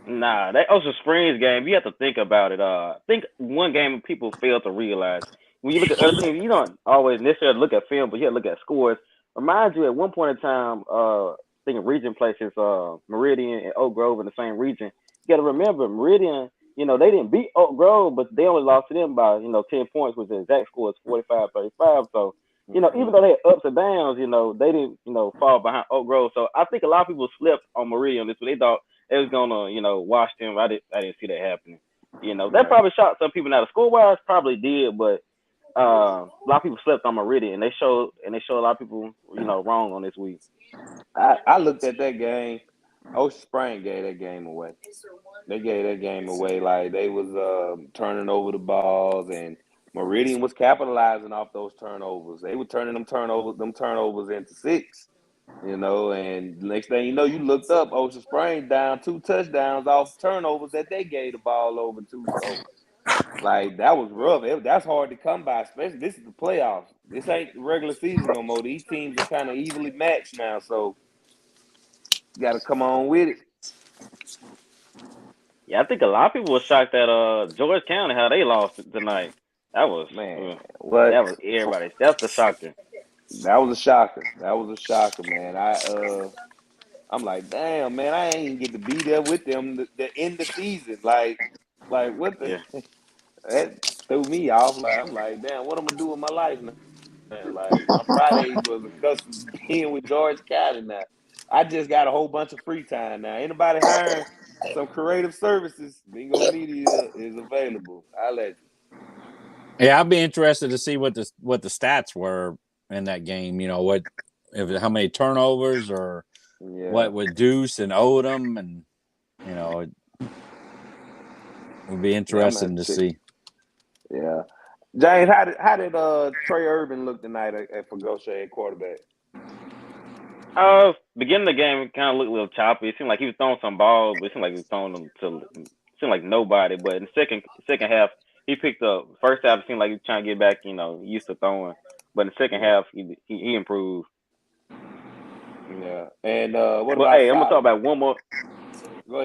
nah, that Ocean Springs game, you have to think about it. I think one game people fail to realize when you look at other teams, you don't always necessarily look at film, but you have to look at scores. Remind you, at one point in time, I think in region places, Meridian and Oak Grove in the same region. You got to remember, Meridian, they didn't beat Oak Grove, but they only lost to them by 10 points, which the exact score is 45-35. So even though they had ups and downs, they didn't, fall behind Oak Grove. So I think a lot of people slept on Meridian this week. They thought it was gonna, wash them. I didn't see that happening. That Right. probably shocked some people. Now the score wise probably did, but a lot of people slept on Meridian, and they showed a lot of people, wrong on this week. I looked at that game. Ocean Spring gave that game away. They gave that game away. Like they was turning over the balls, and Meridian was capitalizing off those turnovers. They were turning them turnovers into six. And next thing you know, you looked up Ocean Spring down 2 touchdowns off turnovers that they gave the ball over to. So like that was rough. That's hard to come by, especially this is the playoffs. This ain't the regular season no more. These teams are kind of evenly matched now, so you got to come on with it, Yeah, I think a lot of people were shocked that George County how they lost tonight. That was man. that What? was everybody. That's the shocker. That was a shocker. That was a shocker, man. I'm like, damn, man, I ain't get to be there with them the end of the season. Like what the Yeah. that threw me off. Like I'm like, damn, what I'm gonna do with my life now? Like my Fridays was accustomed to being with George County now. I just got a whole bunch of free time now. Anybody hiring some creative services, Bingo Media is available. I'll let Yeah, I'd be interested to see what the stats were in that game. How many turnovers or you. Yeah. what with Deuce and Odom, and it would be Yeah, I'm gonna have interesting to to check. see. Yeah. James, how did Trey Urban look tonight for Gaucher at quarterback? Beginning of the game, it kind of looked a little choppy. It seemed like he was throwing some balls, but it seemed like he was throwing them to seemed like nobody. But in the second half, he picked up. First half, it seemed like he was trying to get back, used to throwing. But in the second Yeah. half, he improved. Yeah. And what But about hey, I'm gonna talk Solomon? about one more. Go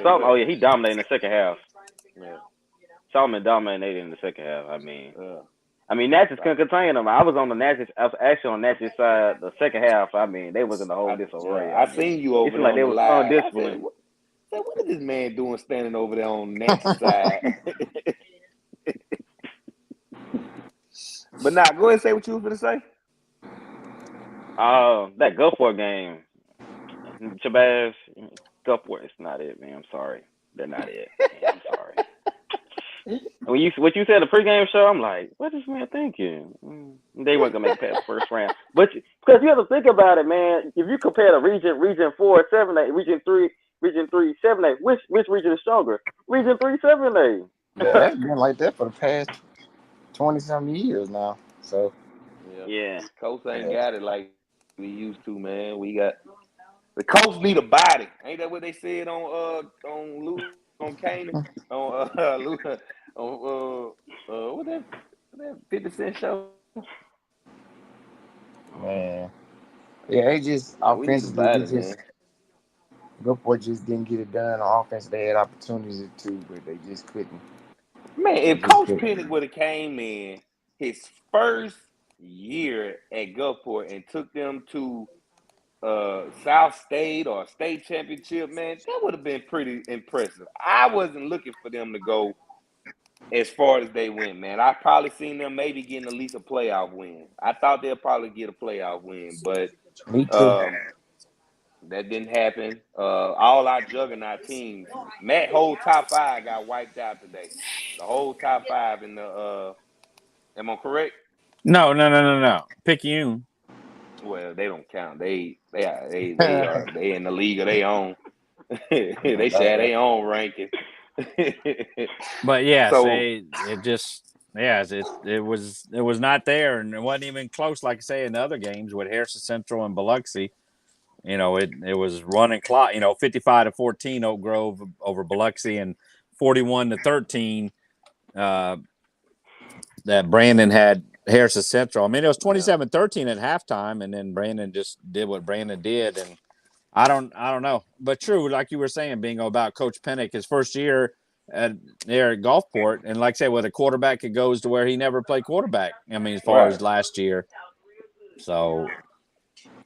Solomon, oh ahead. yeah, he dominated in the second half. Yeah. Solomon dominated in the second half. I mean, Natchez Uh, couldn't contain him. I was on the Natchez. I was actually on Natchez side the second half. I mean, they was in a whole disarray. I seen you It over seemed there like on they the was live. I said, undisciplined. said, what is this man doing standing over there on Natchez side? But nah, go ahead and say what you was gonna say. That Gulfport game, Shabazz, Gulfport is not it, man. I'm sorry, they're not it. Man, I'm sorry. What you said the pregame show, I'm like, what is this man thinking? They weren't gonna make it past the first round, but because you have to think about it, man. If you compare the region 4, 7A, region 3, 7A, which region is stronger? Region 3, 7A. That's been like that for the past 20-something years now. So Yeah. Coast ain't yeah. got it like we used to, man. We got the coast need a body. Ain't that what they said on Canaan on on what that 50 Cent show? Man. Yeah, they just Yeah, we need a offensively, body, man. Gulfport just didn't get it done on offense. They had opportunities to, but they just couldn't. Man, They if just Coach couldn't. Pennick would have came in his first year at Gulfport and took them to South State or state championship, man, that would have been pretty impressive. I wasn't looking for them to go as far as they went, man. I probably seen them maybe getting at least a playoff win. I thought they'll probably get a playoff win, but Me too. um, that didn't happen. All our juggernaut teams, Matt whole top five got wiped out today. The whole top five in the am I correct? No. Picayune. Well, they don't count. They in the league of their own. They share their own ranking. But yes, So it was not there, and it wasn't even close. Like I say in the other games with Harrison Central and Biloxi, it was running clock. 55-14 Oak Grove over Biloxi, and 41-13 that Brandon had Harrison Central. I mean, it was 27-13 at halftime, and then Brandon just did what Brandon did, and I don't know. But true, like you were saying, Bingo, about Coach Pennick, his first year there at Gulfport, and like I said, with a quarterback, it goes to where he never played quarterback. I mean, as far as last year. So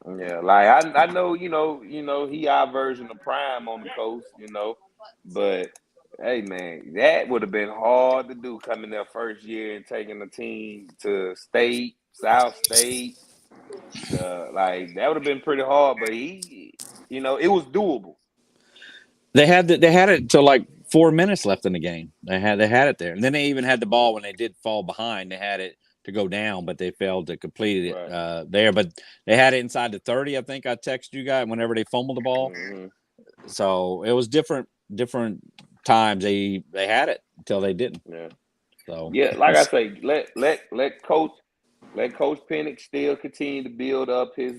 yeah, like I know, he our version of Prime on the coast, but hey man, that would have been hard to do coming their first year and taking the team to state, South State. That would have been pretty hard, but it was doable. they had it till like 4 minutes left in the game. They had it there, and then they even had the ball when they did fall behind. They had it to go down, but they failed to complete it there. But they had it inside the 30. I think I texted you guys whenever they fumbled the ball. Mm-hmm. So it was different times. They had it until they didn't. Yeah. So Yeah, like I say, let Coach Pennick still continue to build up his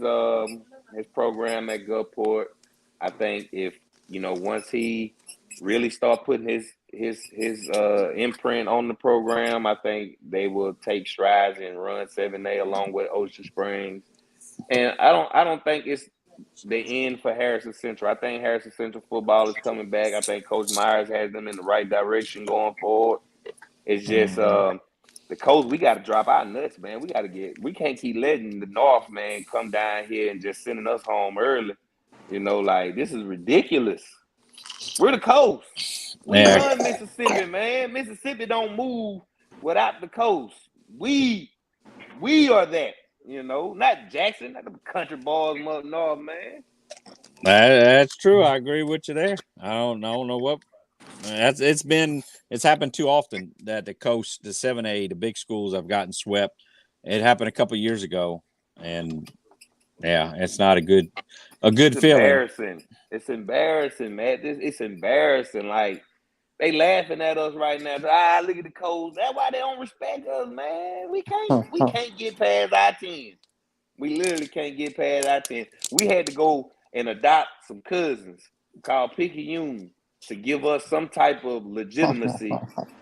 program at Gulfport. I think if once he really start putting his imprint on the program, I think they will take strides and run 7A along with Ocean Springs. And I don't think it's the end for Harrison Central. I think Harrison Central football is coming back. I think Coach Myers has them in the right direction going forward. It's just the coach. We got to drop our nuts, man. We can't keep letting the North, man, come down here and just sending us home early. This is ridiculous. We're the coast. We run Mississippi, man. Mississippi don't move without the coast. We are that. Not Jackson, not the country boys, mother North, man. that's true. I agree with you there. I don't know what. It's happened too often that the coast, the 7A, the big schools have gotten swept. It happened a couple of years ago, and yeah, it's not a good feeling. Embarrassing. It's embarrassing, man. It's embarrassing. Like they laughing at us right now. Look at the coast. That's why they don't respect us, man. We can't get past our 10. We literally can't get past our 10. We had to go and adopt some cousins called Picayune to give us some type of legitimacy,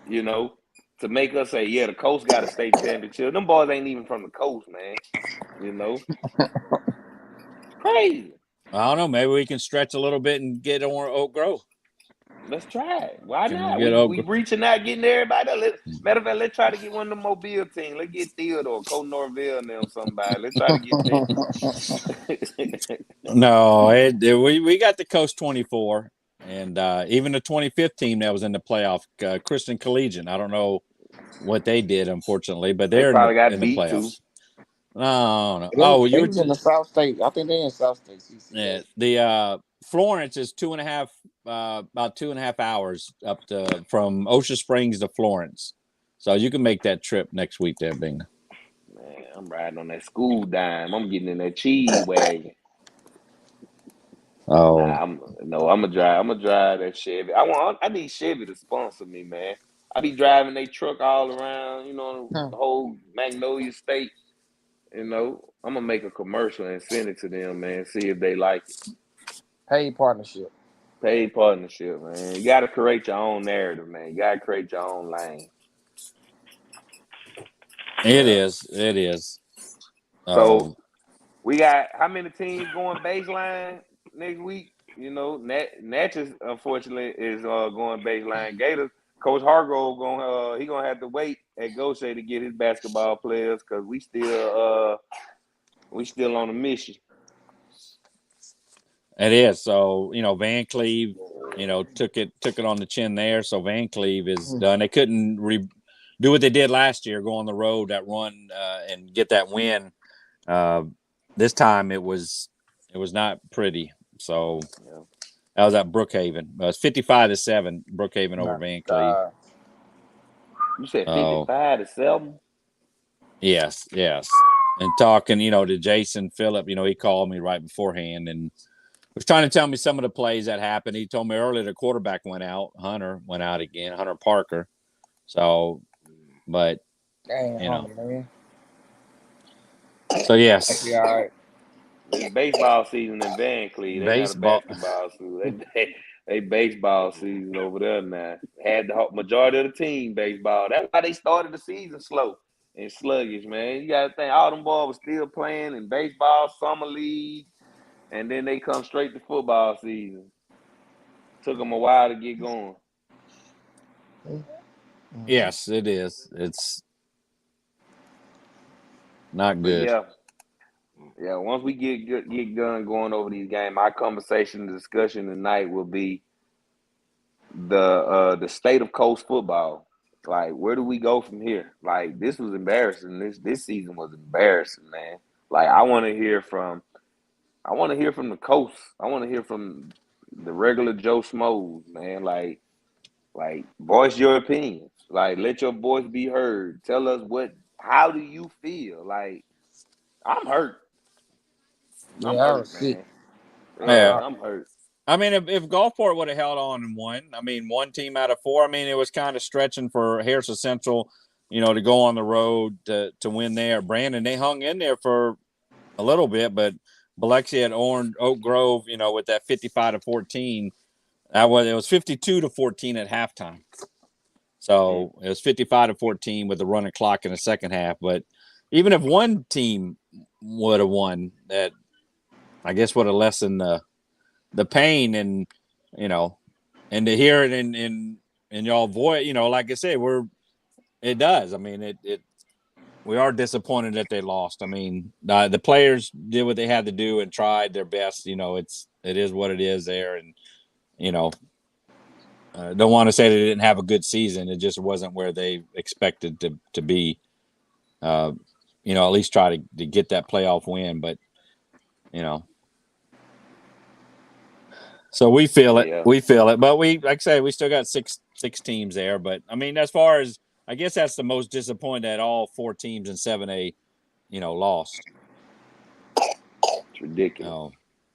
to make us say, yeah, the coast got a state championship. Them boys ain't even from the coast, man. Crazy. I don't know. Maybe we can stretch a little bit and get on Oak Grove. Let's try it. Why not? We reaching out, getting everybody. Matter of fact, let's try to get one of the Mobile team. Let's get Theodore, Coach Norville, and them somebody. Let's try to get them. No, we got the Coast 24. And even the 25th team that was in the playoff, Christian Collegiate. I don't know what they did, unfortunately, but They they're probably got in the beat too. playoffs. No. They Oh, was in the South State. I think they in South State. yeah, CCA. the Florence is about 2.5 hours up from Ocean Springs to Florence. So you can make that trip next week there, Bing. Man, I'm riding on that school dime. I'm getting in that cheese wagon. Oh, I'm gonna drive. I'm gonna drive that Chevy. I need Chevy to sponsor me, man. I be driving their truck all around, the whole Magnolia State. I'm gonna make a commercial and send it to them, man. See if they like it. Paid partnership. Paid partnership, man. You gotta create your own narrative, man. You gotta create your own lane. it Yeah. is. It is. So we got how many teams going baseline next week? Natchez unfortunately is going baseline. Gators, Coach Hargrove gonna have to wait at Goshen to get his basketball players because we still on a mission. It is. So, Van Cleve, took it on the chin there. So Van Cleve is done. They couldn't do what they did last year, go on the road, that run, and get that win. This time it was not pretty. So that was at Brookhaven. It was 55-7, Brookhaven over Van Cleve. You said 55-7? Yes. And talking, to Jason Phillip, he called me right beforehand and was trying to tell me some of the plays that happened. He told me earlier the quarterback went out. Hunter went out again, Hunter Parker. So, but, man. So, yes. All right. It's baseball season in Van Cleve. They not a basketball season. They baseball season over there now. Had the majority of the team baseball. That's why they started the season slow and sluggish, man. You got to think all them boys were still playing in baseball, summer league, and then they come straight to football season. Took them a while to get going. Yes, it is. It's not good. Yeah. Once we get done going over these games, my conversation, the discussion tonight will be the state of coast football. Like, where do we go from here? Like, this was embarrassing. This season was embarrassing, man. Like, I want to hear from the coast. I want to hear from the regular Joe Schmoes, man. Like, voice your opinions. Like, let your voice be heard. Tell us how do you feel? Like, I'm hurt. I'm hurt, man. Yeah, I'm hurt. I mean, if Gulfport would have held on and won, I mean, one team out of four, I mean, it was kind of stretching for Harrison Central, to go on the road to win there. Brandon, they hung in there for a little bit, but Biloxi at Oak Grove, with that 55-14, it was 52-14 at halftime. So it was 55-14 with the running clock in the second half. But even if one team would have won, that I guess would have lessened the pain and and to hear it in y'all voice, like I said, it does. I mean, we are disappointed that they lost. I mean, the players did what they had to do and tried their best. It is what it is there, and don't want to say they didn't have a good season. It just wasn't where they expected to be. At least try to get that playoff win, but so we feel it. Yeah. We feel it. But like I say, we still got six teams there. But I mean, as far as I guess that's the most disappointing that all four teams in 7A, lost. It's ridiculous.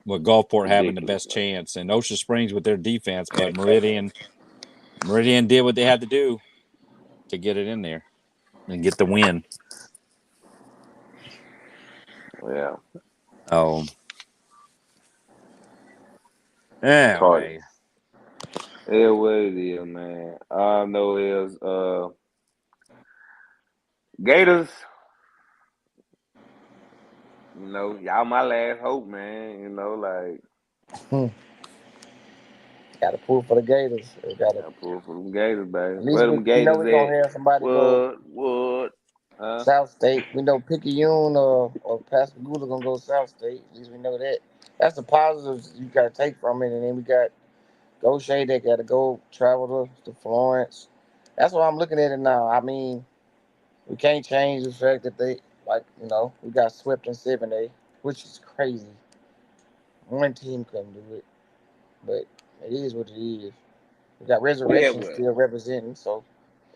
With Gulfport having the best chance and Ocean Springs with their defense, but Meridian did what they had to do to get it in there and get the win. Yeah. Anyway. Yeah, what it is, man. All I know is Gators, y'all my last hope, man. Got to pull for the Gators. Got to pull for them Gators, baby. At least Where them Gators we're going to have somebody go South State. We know Picayune or Pascagoula going to go South State. At least we know that. That's the positives you got to take from it. And then we got Gaucher, they got to go travel to Florence. That's what I'm looking at it now. I mean, we can't change the fact that they, like, we got swept in 7A, which is crazy. One team couldn't do it, but it is what it is. We got Yeah, Resurrection but still representing, so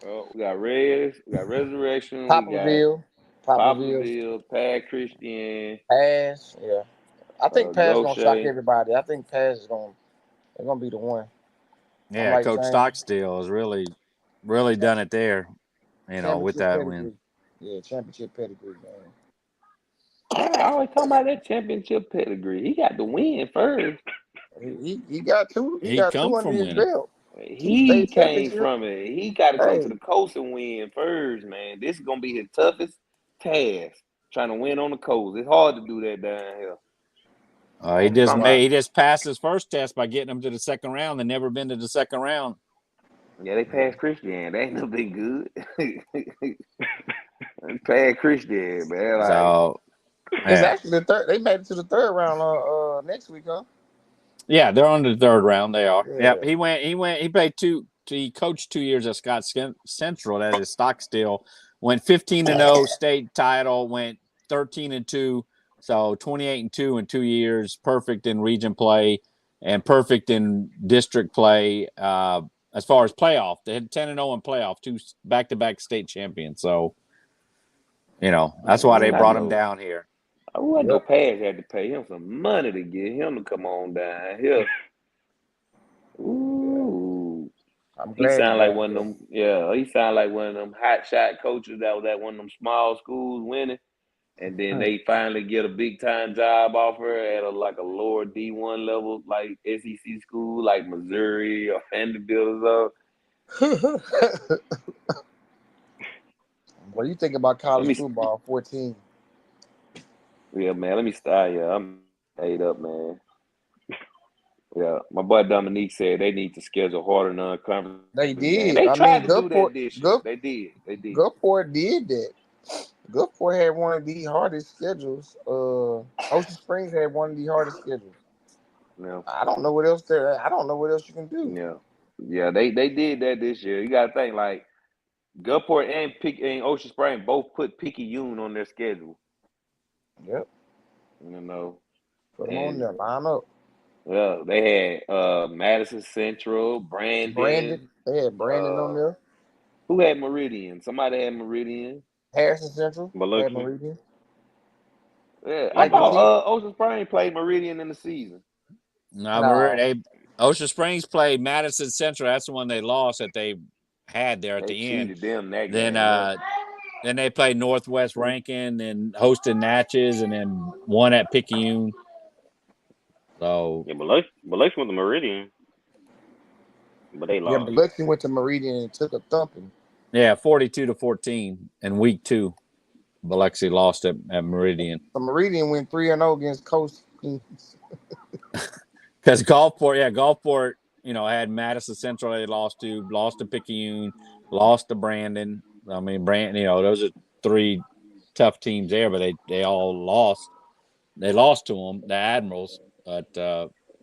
we got Reds, we got Resurrection, we got Poplarville, Poplarville, Poplarville, Pad Christian, Pass, yeah. I think Pass gonna shock Gaucher. everybody. I think Pass is gonna be the one. I'm Yeah, like Coach saying Stockstill has really done it there. With championship that win. pedigree. Yeah, championship pedigree, man. Man, I always talking about that championship pedigree. He got the win first. He got two. He He got two come under from his winning. belt. Two He state came championships. from it. He got to come to Hey, the coast and win first, man. This is gonna be his toughest task. Trying to win on the coast. It's hard to do that down here. He that's why. he just passed his first test by getting him to the second round. They never been to the second round. Yeah, they passed Christian. They ain't no big good. They passed Christian, man. Like, So It's yeah, actually the third. They made it to the third round next week, huh? yeah, they're on the third round. They are. Yep. Yeah. He went. He went. He played two. He coached 2 years at Scott Central. That is Stockstill. Went 15-0 state title. Went 13-2. So 28-2 in 2 years. Perfect in region play and perfect in district play. As far as playoff, they had 10-0 in playoff. Two back-to-back state champions. So that's why they man, brought him down here. I wasn't no Yep. pass had to pay him some money to get him to come on down here. Yeah. Ooh. I'm He glad he sound like got one of here. them, yeah, he sound like one of them hot shot coaches that was at one of them small schools winning. And then they finally get a big time job offer at like a lower D1 level, like SEC school, like Missouri or Vanderbilt or What do you think about so. Let college me, football 14? yeah, man, let me start. Yeah, I'm ate up, man. Yeah, my boy Dominique said they need to schedule harder non-conference They game. did. They I mean, tried to do that this year. Good, They did. They did. Gulfport did that. Gulfport had one of the hardest schedules. Ocean Springs had one of the hardest schedules. Yeah, I don't know what else there. I don't know what else you can do. yeah, yeah. They did that this year. You got to think like Gulfport and Ocean Spring both put Picayune on their schedule. Yep. You know, Put them on and there. Line up. yeah, they had Madison Central, Brandon. Brandon. They had Brandon on Uh, there. who had Meridian? Somebody had Meridian. Harrison Central had Biloxi. Meridian. Yeah, I Like the thought team. Ocean Spring played Meridian in the season. No, No. Ocean Springs played Madison Central. That's the one they lost that they had there at They the end. cheated them that Then game up. then they played Northwest Rankin and hosted Natchez and then won at Picayune. So Yeah, Biloxi went to Meridian, but they Yeah, lost. Biloxi went to Meridian and took a thumping. yeah, 42-14 in week 2. Biloxi lost at Meridian. So Meridian went 3-0 against Coast. Because Gulfport, had Madison Central they lost to Picayune, lost to Brandon. I mean, Brandon, those are 3 tough teams there, but they all lost. They lost to them, the Admirals, but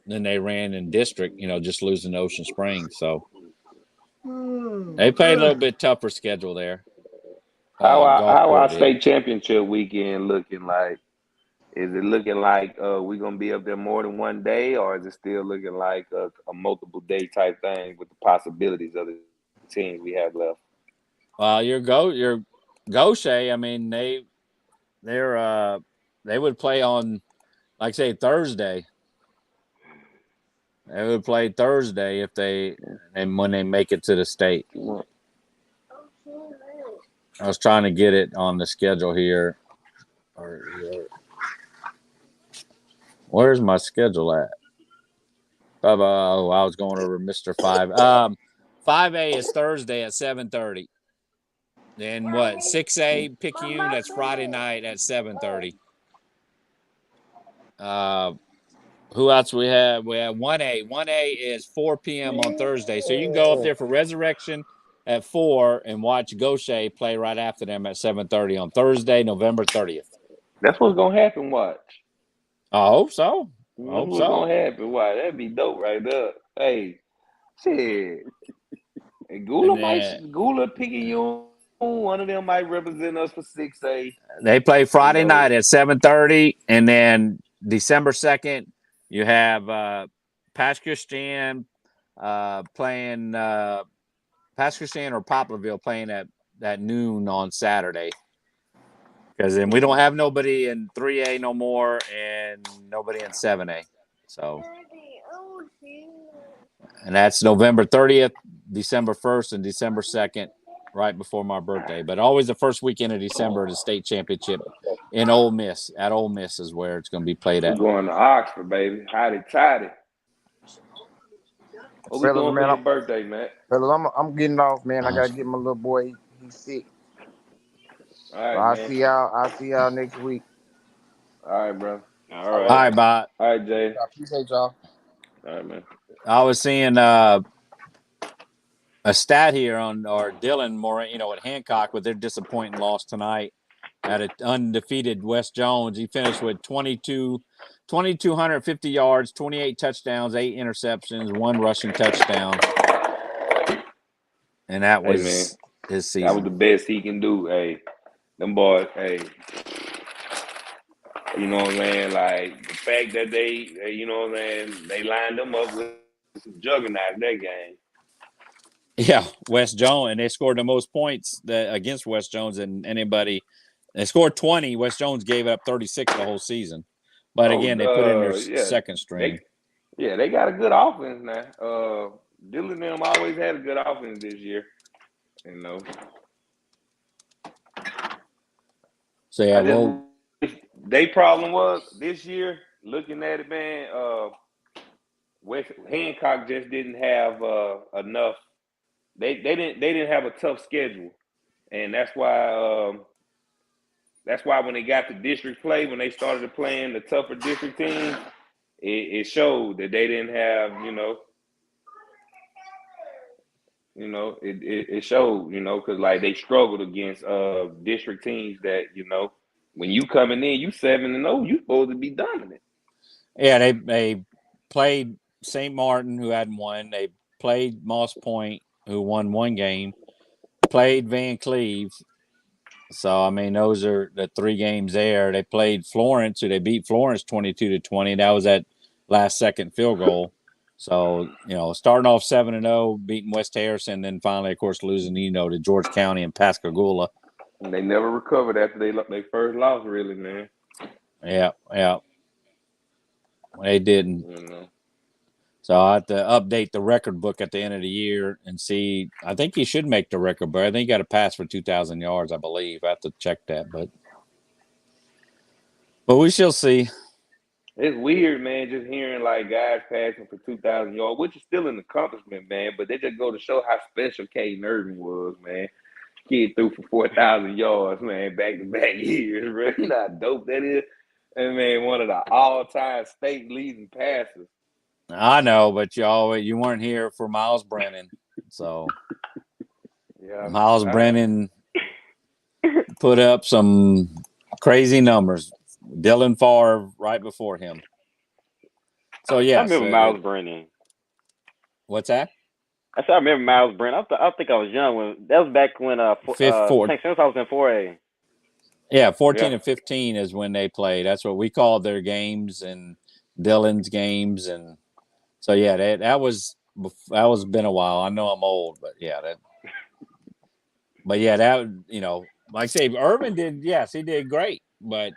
then they ran in district, just losing to Ocean Springs. So they played a little bit tougher schedule there. How Gulfport our did. state championship weekend looking like? Is it looking like we gonna be up there more than one day, or is it still looking like a multiple day type thing with the possibilities of the teams we have left? Your Gaucher, I mean, they would play on, like say, Thursday. They would play Thursday if and when they make it to the state. I was trying to get it on the schedule here. Where's my schedule at? Oh, I was going over Mr. 5. 5A is Thursday at 7:30. Then what? 6A Picayune, that's Friday night at 7:30. Who else we have? We have 1A. 1A is 4 p.m. on Thursday. So you can go up there for Resurrection at 4 and watch Gaucher play right after them at 7:30 on Thursday, November 30th. That's what's gonna happen. Watch. I hope so. I That's hope what's so. gonna happen. Watch. That'd be dope right there. Hey, Shit. And And Gula picking you. One of them might represent us for 6A. they play Friday You know. night at 7:30, and then December 2nd, you have Pass Christian playing Pass Christian or Poplarville playing at noon on Saturday. Because then we don't have nobody in 3A no more, and nobody in 7A. So, and that's November 30th, December 1st, and December 2nd, right before my birthday. But always the first weekend of December, the state championship in Ole Miss. At Ole Miss is where it's going to be played We're at. going to Oxford, baby. Hotty toddy. What we Fellas, doing for man, your birthday, man? I'm getting off, man. I gotta get my little boy. He's sick. All So right, man. I'll see y'all next week. All right, bro. All All All right. right. right, Bob. All right, Jay. I appreciate y'all. All right, man. I was seeing a stat here on or Dylan Moreno at Hancock with their disappointing loss tonight at an undefeated West Jones. He finished with 2,250 yards, 28 touchdowns, 8 interceptions, 1 rushing touchdown. And that Hey, man. was his That was season. the best he can do. Hey, them boys, hey. You know what I'm saying? Like, the fact that you know what I'm saying, they lined them up with some juggernauts that game. Yeah, West Jones, and they scored the most points against West Jones than anybody. They scored 20. West Jones gave up 36 the whole season. But again, they put in their Yeah. second string. They got a good offense now. Dylan and them always had a good offense this year. You know. So yeah, well, they problem was this year, looking at it, man, West Hancock just didn't have enough. They didn't have a tough schedule. And that's why when they got to district play, when they started playing the tougher district teams, it showed that they didn't have, it showed, because like they struggled against district teams that, when you coming in, you 7-0, you supposed to be dominant. yeah, they played St. Martin, who hadn't won. They played Moss Point, who won 1 game. Played Van Cleve. So I mean, those are the 3 games there. They played Florence, who they beat Florence 22-20. That was that last second field goal. So starting off 7-0, beating West Harrison, then finally, of course, losing to George County and Pascagoula. And they never recovered after they first loss, really, man. Yeah. They didn't. So I have to update the record book at the end of the year and see. I think he should make the record, but I think he got to pass for 2,000 yards, I believe. I have to check that, but we shall see. It's weird, man, just hearing like guys passing for 2,000 yards, which is still an accomplishment, man. But they just go to show how special Caden Irvin was, man. Kid threw for 4,000 yards, man, back-to-back years, bro. You know how dope that is? And, man, one of the all-time state leading passers. I know, but you weren't here for Miles Brennan. So yeah, Miles Brennan put up some crazy numbers. Dylan Favre right before him. So yes, I remember Miles Brennan. What's that? I said I remember Miles Brennan. I think I was young when that was back when St. Since I was in 4A. Yeah, 14 and 15 is when they played. That's what we called their games and Dylan's games, and so yeah, that was been a while. I know I'm old, but yeah, that like I say, Irvin did. Yes, he did great, but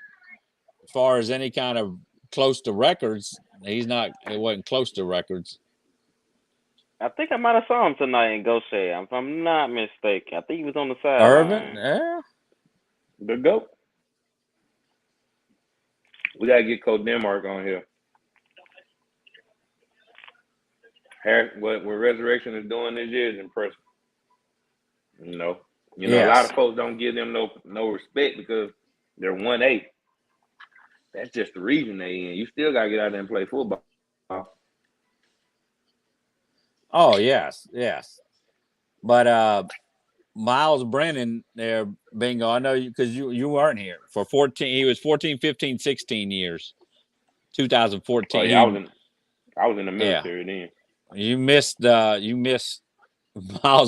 as far as any kind of close to records, he's not. It wasn't close to records. I think I might have saw him tonight in Goshen, if I'm not mistaken. I think he was on the sideline. Irvin, yeah. The GOAT. We got to get Coach Denmark on here. What Resurrection is doing this year is impressive. A lot of folks don't give them no respect because they're 1A. That's just the region they in. You still got to get out there and play football. Oh, yes. But Miles Brennan there, bingo. I know you because you weren't here for 14. He was 14, 15, 16 years. 2014. Oh, yeah, I was in the military then. You missed Miles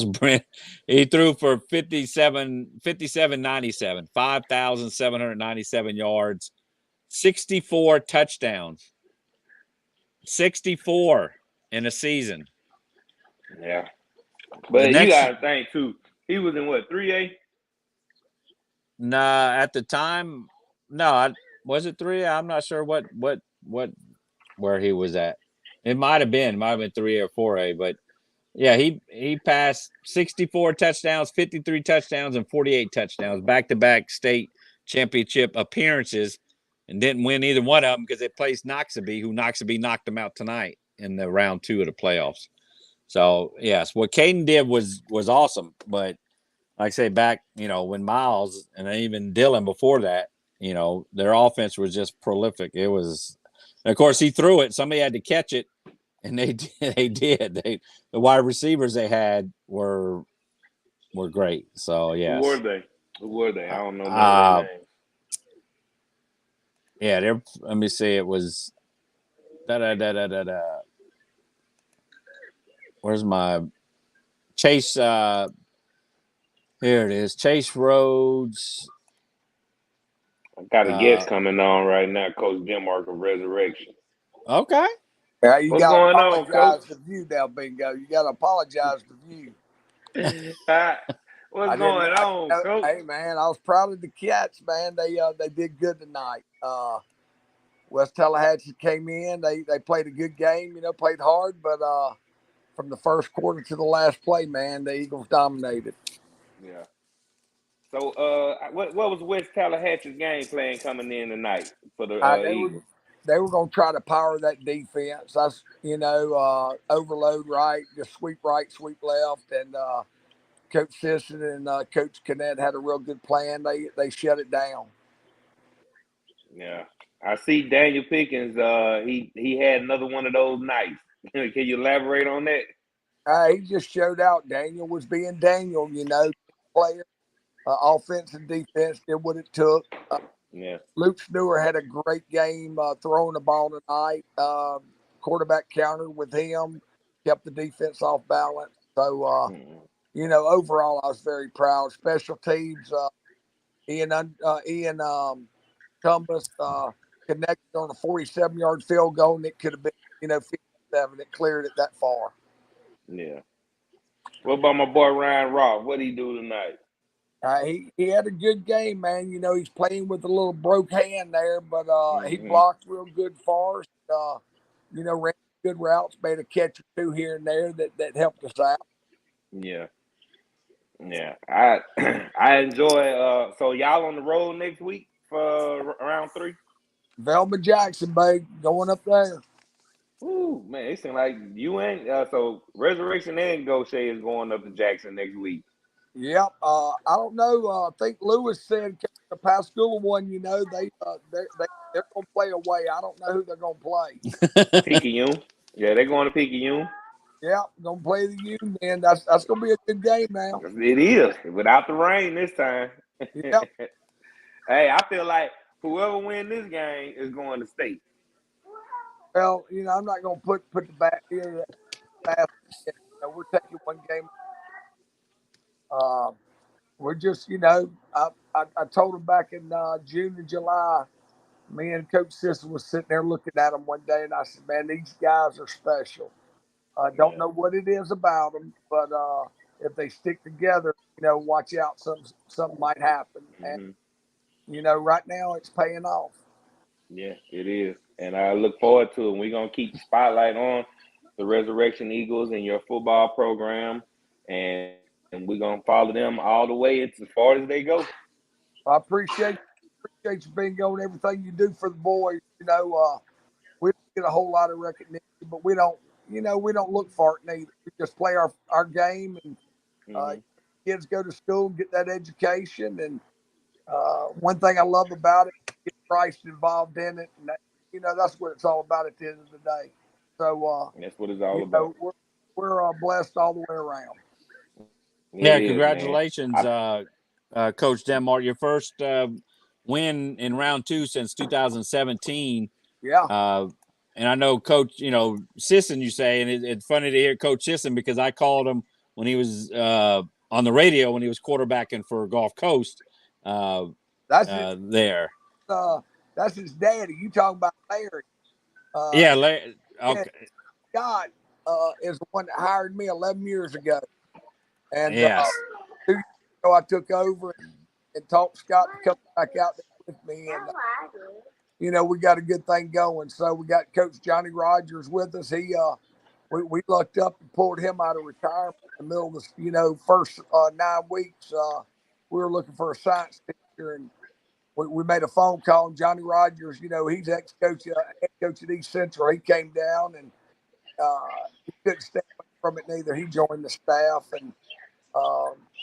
Brent. He threw for 5797, 5,797 yards, 64 touchdowns. 64 in a season. Yeah. But you got to think, too, he was in what, 3A? Nah, at the time, no, was it 3A? I'm not sure what where he was at. It might have been 3A or 4A, but yeah, he passed 64 touchdowns, 53 touchdowns, and 48 touchdowns, back-to-back state championship appearances, and didn't win either one of them because they placed Noxubee, who Noxubee knocked them out tonight in the round 2 of the playoffs. So yes, what Caden did was awesome, but like I say, back when Miles and even Dylan before that, their offense was just prolific. It was, and of course, he threw it. Somebody had to catch it. And they did. The wide receivers they had were great. So yes. Who were they? I don't know none of their names. Yeah, let me see. It was Where's my Chase? Here it is. Chase Rhodes. I got a guest coming on right now, Coach Denmark of Resurrection. Okay. Yeah, you What's got to going on, apologize Coach? to View now, Bingo. You got to apologize to View. What's going on, Coach? Hey, man, I was proud of the Cats, man. They did good tonight. West Tallahatchie came in. They played a good game, played hard, but from the first quarter to the last play, man, the Eagles dominated. Yeah. So, what was West Tallahatchie's game plan coming in tonight for the Eagles? They were going to try to power that defense. That's overload right, just sweep right, sweep left, and Coach Sisson and Coach Cannett had a real good plan. They shut it down. Yeah, I see Daniel Pickens. He had another one of those nights. Can you elaborate on that? He just showed out. Daniel was being Daniel, player, offense and defense did what it took. Yeah. Luke Stewart had a great game throwing the ball tonight. Quarterback counter with him, kept the defense off balance. So, overall, I was very proud. Special teams, Ian Cumbus connected on a 47-yard field goal, and it could have been, 57. It cleared it that far. Yeah. What about my boy Ryan Roth? What did he do tonight? He had a good game, man. He's playing with a little broke hand there, but he blocked real good for us. Ran good routes, made a catch or two here and there that helped us out. Yeah. Yeah. I enjoy so y'all on the road next week for round 3? Velma Jackson, babe, going up there. Ooh, man, it seems like you and so Resurrection and Gaucher is going up to Jackson next week. Yep. I don't know. I think Lewis said the Pascagoula one. They're gonna play away. I don't know who they're gonna play. Picayune. Yeah, they're going to Picayune. Yep, gonna play the U, man. That's gonna be a good game now. It is without the rain this time. Yep. Hey, I feel like whoever wins this game is going to state. Well, I'm not gonna put the back here. We're taking one game. We're just, I told him back in June and July, me and Coach Sisson was sitting there looking at them one day, and I said, man, these guys are special. I don't know what it is about them, but if they stick together, watch out, something might happen. And, right now it's paying off. Yeah, it is. And I look forward to it. We're going to keep the spotlight on the Resurrection Eagles and your football program. And we're going to follow them all the way as far as they go. I appreciate you, Bingo, and everything you do for the boys. We don't get a whole lot of recognition, but we don't look for it neither. We just play our game, and kids go to school, get that education. And one thing I love about it, get Christ involved in it, and that's what it's all about at the end of the day. So that's what it's all about. We're blessed all the way around. Congratulations, Coach Denmark. Your first win in round 2 since 2017. Yeah. And I know Coach, Sisson, you say, and it's funny to hear Coach Sisson because I called him when he was on the radio when he was quarterbacking for Gulf Coast That's his, there. that's his daddy. You talking about Larry? Yeah. Okay. Scott is the one that hired me 11 years ago, and Yes. 2 years ago I took over and taught Scott to come back out there with me, and we got a good thing going. So we got Coach Johnny Rogers with us. We looked up and pulled him out of retirement in the middle of the first 9 weeks. We were looking for a science teacher, and we made a phone call. And Johnny Rogers, he's ex-coach, head coach at East Central. He came down, and he couldn't stay away from it neither. He joined the staff, and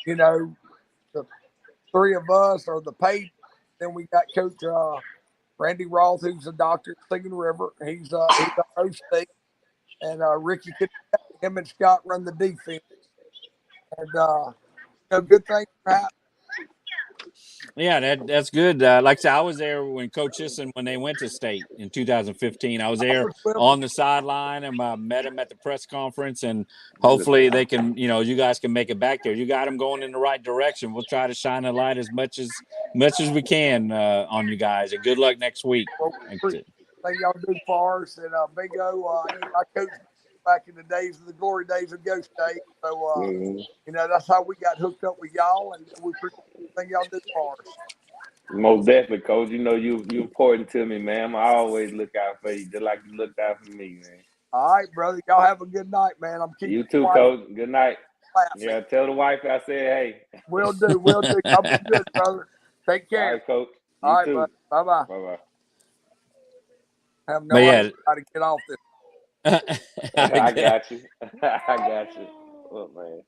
the 3 of us are the paid. Then we got Coach Randy Roth, who's a doctor at Singing River. He's our OC, and Ricky, him and Scott run the defense, and good things are happening. Yeah, that's good. Like I said, I was there when Coach Sisson, when they went to state in 2015. I was there on the sideline and met him at the press conference. And hopefully they can, you guys can make it back there. You got them going in the right direction. We'll try to shine a light as much as we can on you guys. And good luck next week. Well, thank y'all do for us. And Big O, I coached back in the the glory days of Ghost State. So, that's how we got hooked up with y'all, and we appreciate everything y'all do for us. Most definitely, Coach. You important to me, man. I always look out for you, just like you looked out for me, man. All right, brother. Y'all have a good night, man. I'm keeping you too, Coach. Good night. Laughing. Yeah, tell the wife I said hey. Will do. Y'all be good, brother. Take care. All right, Coach. All right, bud. Bye-bye. Bye-bye. I have no idea how to get off this. I got you. I got you. Oh, man.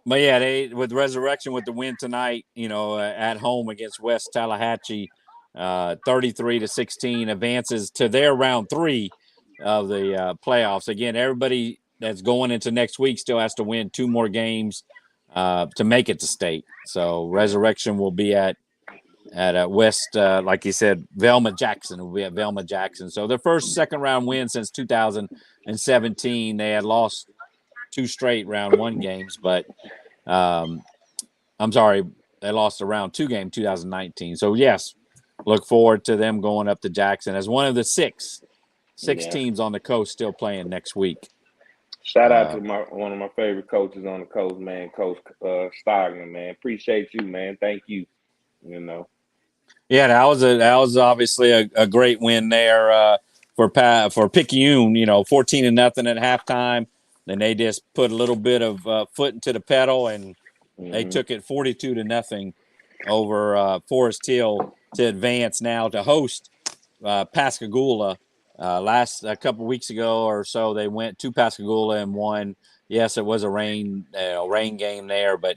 But yeah, they with Resurrection with the win tonight, at home against West Tallahatchie, 33-16 advances to their round 3 of the playoffs. Again, everybody that's going into next week still has to win 2 more games to make it to state. So Resurrection will be at West, like you said, Velma Jackson will be at Velma Jackson. So their first second round win since 2017. They had lost 2 straight round 1 games, but I'm sorry, they lost a round 2 game 2019. So yes, look forward to them going up to Jackson as one of the six teams on the coast still playing next week. Shout out to one of my favorite coaches on the coast, man, Coach Stogner, man. Appreciate you, man. Thank you. Yeah, that was obviously a great win there for Picayune. 14-0 at halftime. Then they just put a little bit of foot into the pedal, and they took it 42-0 over Forest Hill to advance now to host Pascagoula. A couple weeks ago or so, they went to Pascagoula and won. Yes, it was a rain game there, but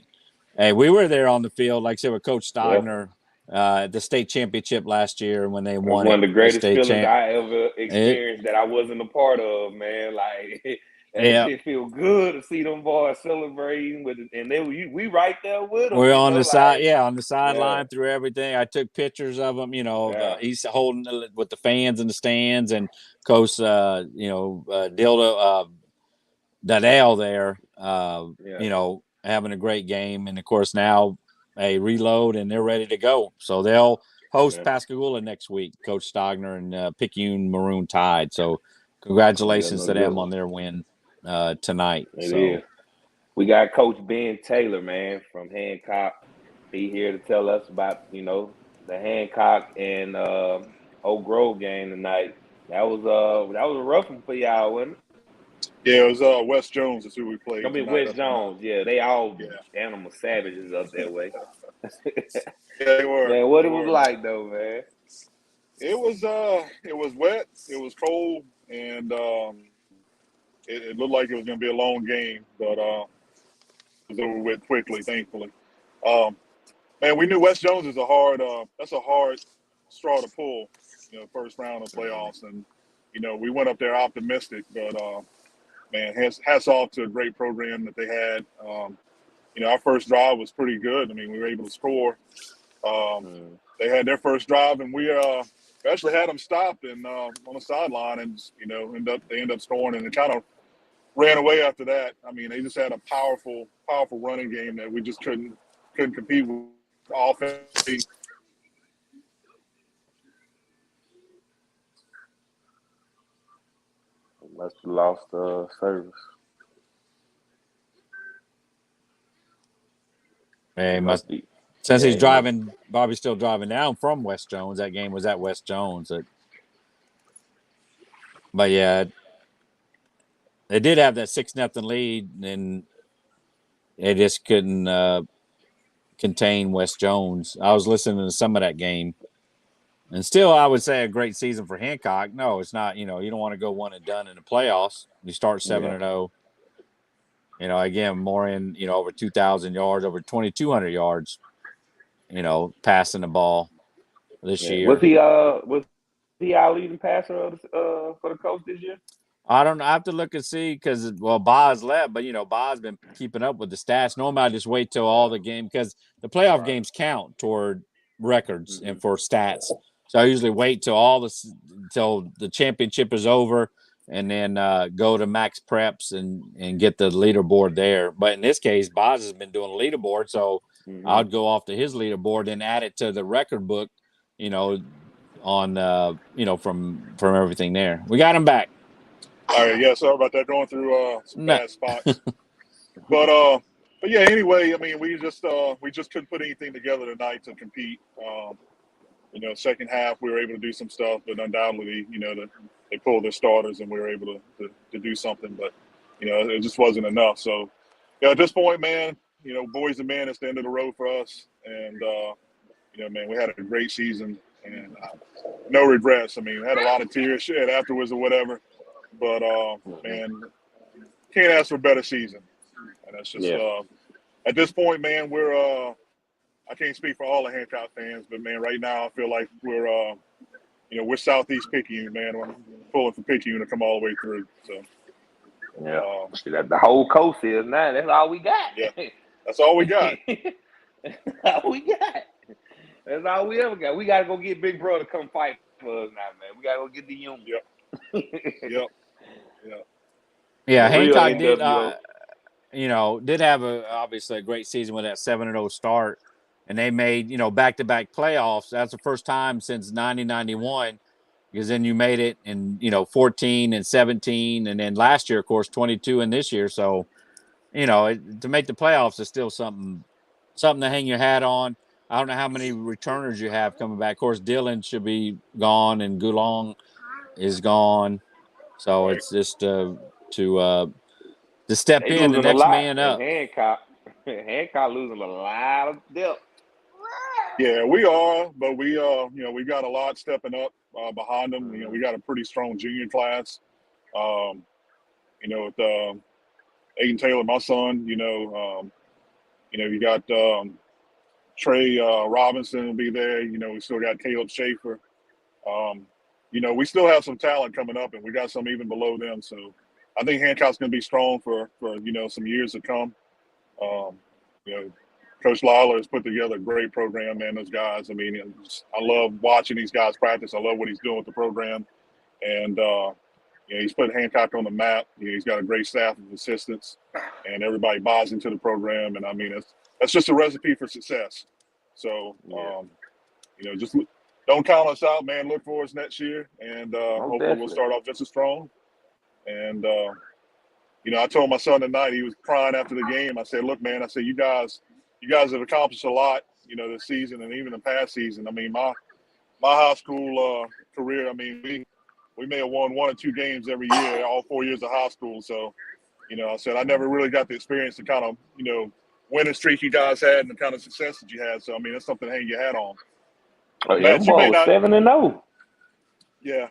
hey, we were there on the field, like I said, with Coach Stogner at the state championship last year when they won. One of the greatest feelings I ever experienced that I wasn't a part of, man. Like, it feel good to see them boys celebrating and we right there with them. We're on the side, on the sideline through everything. I took pictures of them. He's holding with the fans in the stands, and Coach, Dilda Dadale there, having a great game, and of course now a reload and they're ready to go. So they'll host Pascagoula next week. Coach Stogner and Picayune Maroon Tide. So congratulations to them on their win tonight. We got Coach Ben Taylor, man, from Hancock. He here to tell us about the Hancock and Oak Grove game tonight. That was a rough one for y'all, wasn't it? Yeah, it was West Jones is who we played. West Jones. Yeah, they all animal savages up that way. They were. Man, what it was like though, man? It was wet. It was cold, and it looked like it was going to be a long game, but it was over with quickly, thankfully. Man, we knew West Jones is that's a hard straw to pull, first round of playoffs, and we went up there optimistic, but man, hats off to a great program that they had. Our first drive was pretty good. I mean, we were able to score. They had their first drive, and we got actually had them stopped and on the sideline, and they end up scoring, and it kind of ran away after that. I mean, they just had a powerful running game that we just couldn't compete with offense. Must have lost service. Hey, Must be. Since Yeah, he's driving, Bobby's still driving down from West Jones. That game was at West Jones. But yeah, they did have that 6-0 lead, and they just couldn't contain West Jones. I was listening to some of that game, and still, I would say a great season for Hancock. No, it's not. You don't want to go one and done in the playoffs. You start 7-0. Again, more in over 2,000 yards, over 2,200 yards. Passing the ball this year. Was he our leading passer for the coach this year? I don't know. I have to look and see because Boz left, but Boz been keeping up with the stats. Normally, I just wait till all the game because the playoff games count toward records and for stats. So I usually wait till the championship is over, and then go to Max Preps and get the leaderboard there. But in this case, Boz has been doing a leaderboard, so I'd go off to his leaderboard and add it to the record book. On from everything there. We got him back. All right, yeah, sorry about that. Going through some bad spots, but yeah. Anyway, I mean, we just couldn't put anything together tonight to compete. Second half we were able to do some stuff, but undoubtedly, they pulled their starters and we were able to do something, but it just wasn't enough. So, at this point, man, boys and men, it's the end of the road for us, and man, we had a great season and no regrets. I mean, we had a lot of tears shed afterwards or whatever. But man, can't ask for a better season. And that's just at this point, man, we're I can't speak for all the Hancock fans, but man, right now I feel like we're we're Southeast Picayune, man. We're pulling for Picayune to come all the way through. So the whole coast is now. That's all we got. Yeah, that's all we got. That's all we got. That's all we ever got. We gotta go get Big Brother to come fight for us now, man. We gotta go get the union. Yep. Yeah, Hancock did have obviously a great season with that 7-0 start, and they made back-to-back playoffs. That's the first time since 1991, because then you made it in 14 and 17, and then last year, of course, 22, and this year. So to make the playoffs is still something to hang your hat on. I don't know how many returners you have coming back. Of course, Dillon should be gone, and Gulong is gone. So it's just to step in the next man up. Hancock losing a lot of depth. Yeah, we are, but we we got a lot stepping up behind them. We got a pretty strong junior class. With Aiden Taylor, my son. You got Trey Robinson will be there. We still got Caleb Schaefer. We still have some talent coming up, and we got some even below them. So I think Hancock's going to be strong for some years to come. Coach Lawler has put together a great program, man. Those guys. I mean, I love watching these guys practice. I love what he's doing with the program, and he's put Hancock on the map. He's got a great staff of assistants, and everybody buys into the program. And I mean, that's just a recipe for success. So, just don't count us out, man. Look for us next year, and hopefully we'll start off just as strong. And I told my son tonight, he was crying after the game. I said, "Look, man," I said, "You guys have accomplished a lot, this season and even the past season. I mean, my high school career, I mean, we may have won 1 or 2 games every year, all 4 years of high school. So, I said I never really got the experience to kind of, winning streak you guys had and the kind of success that you had. So, I mean, that's something to hang your hat on." Oh, yeah, Matt, you may not, 7-0. Yeah.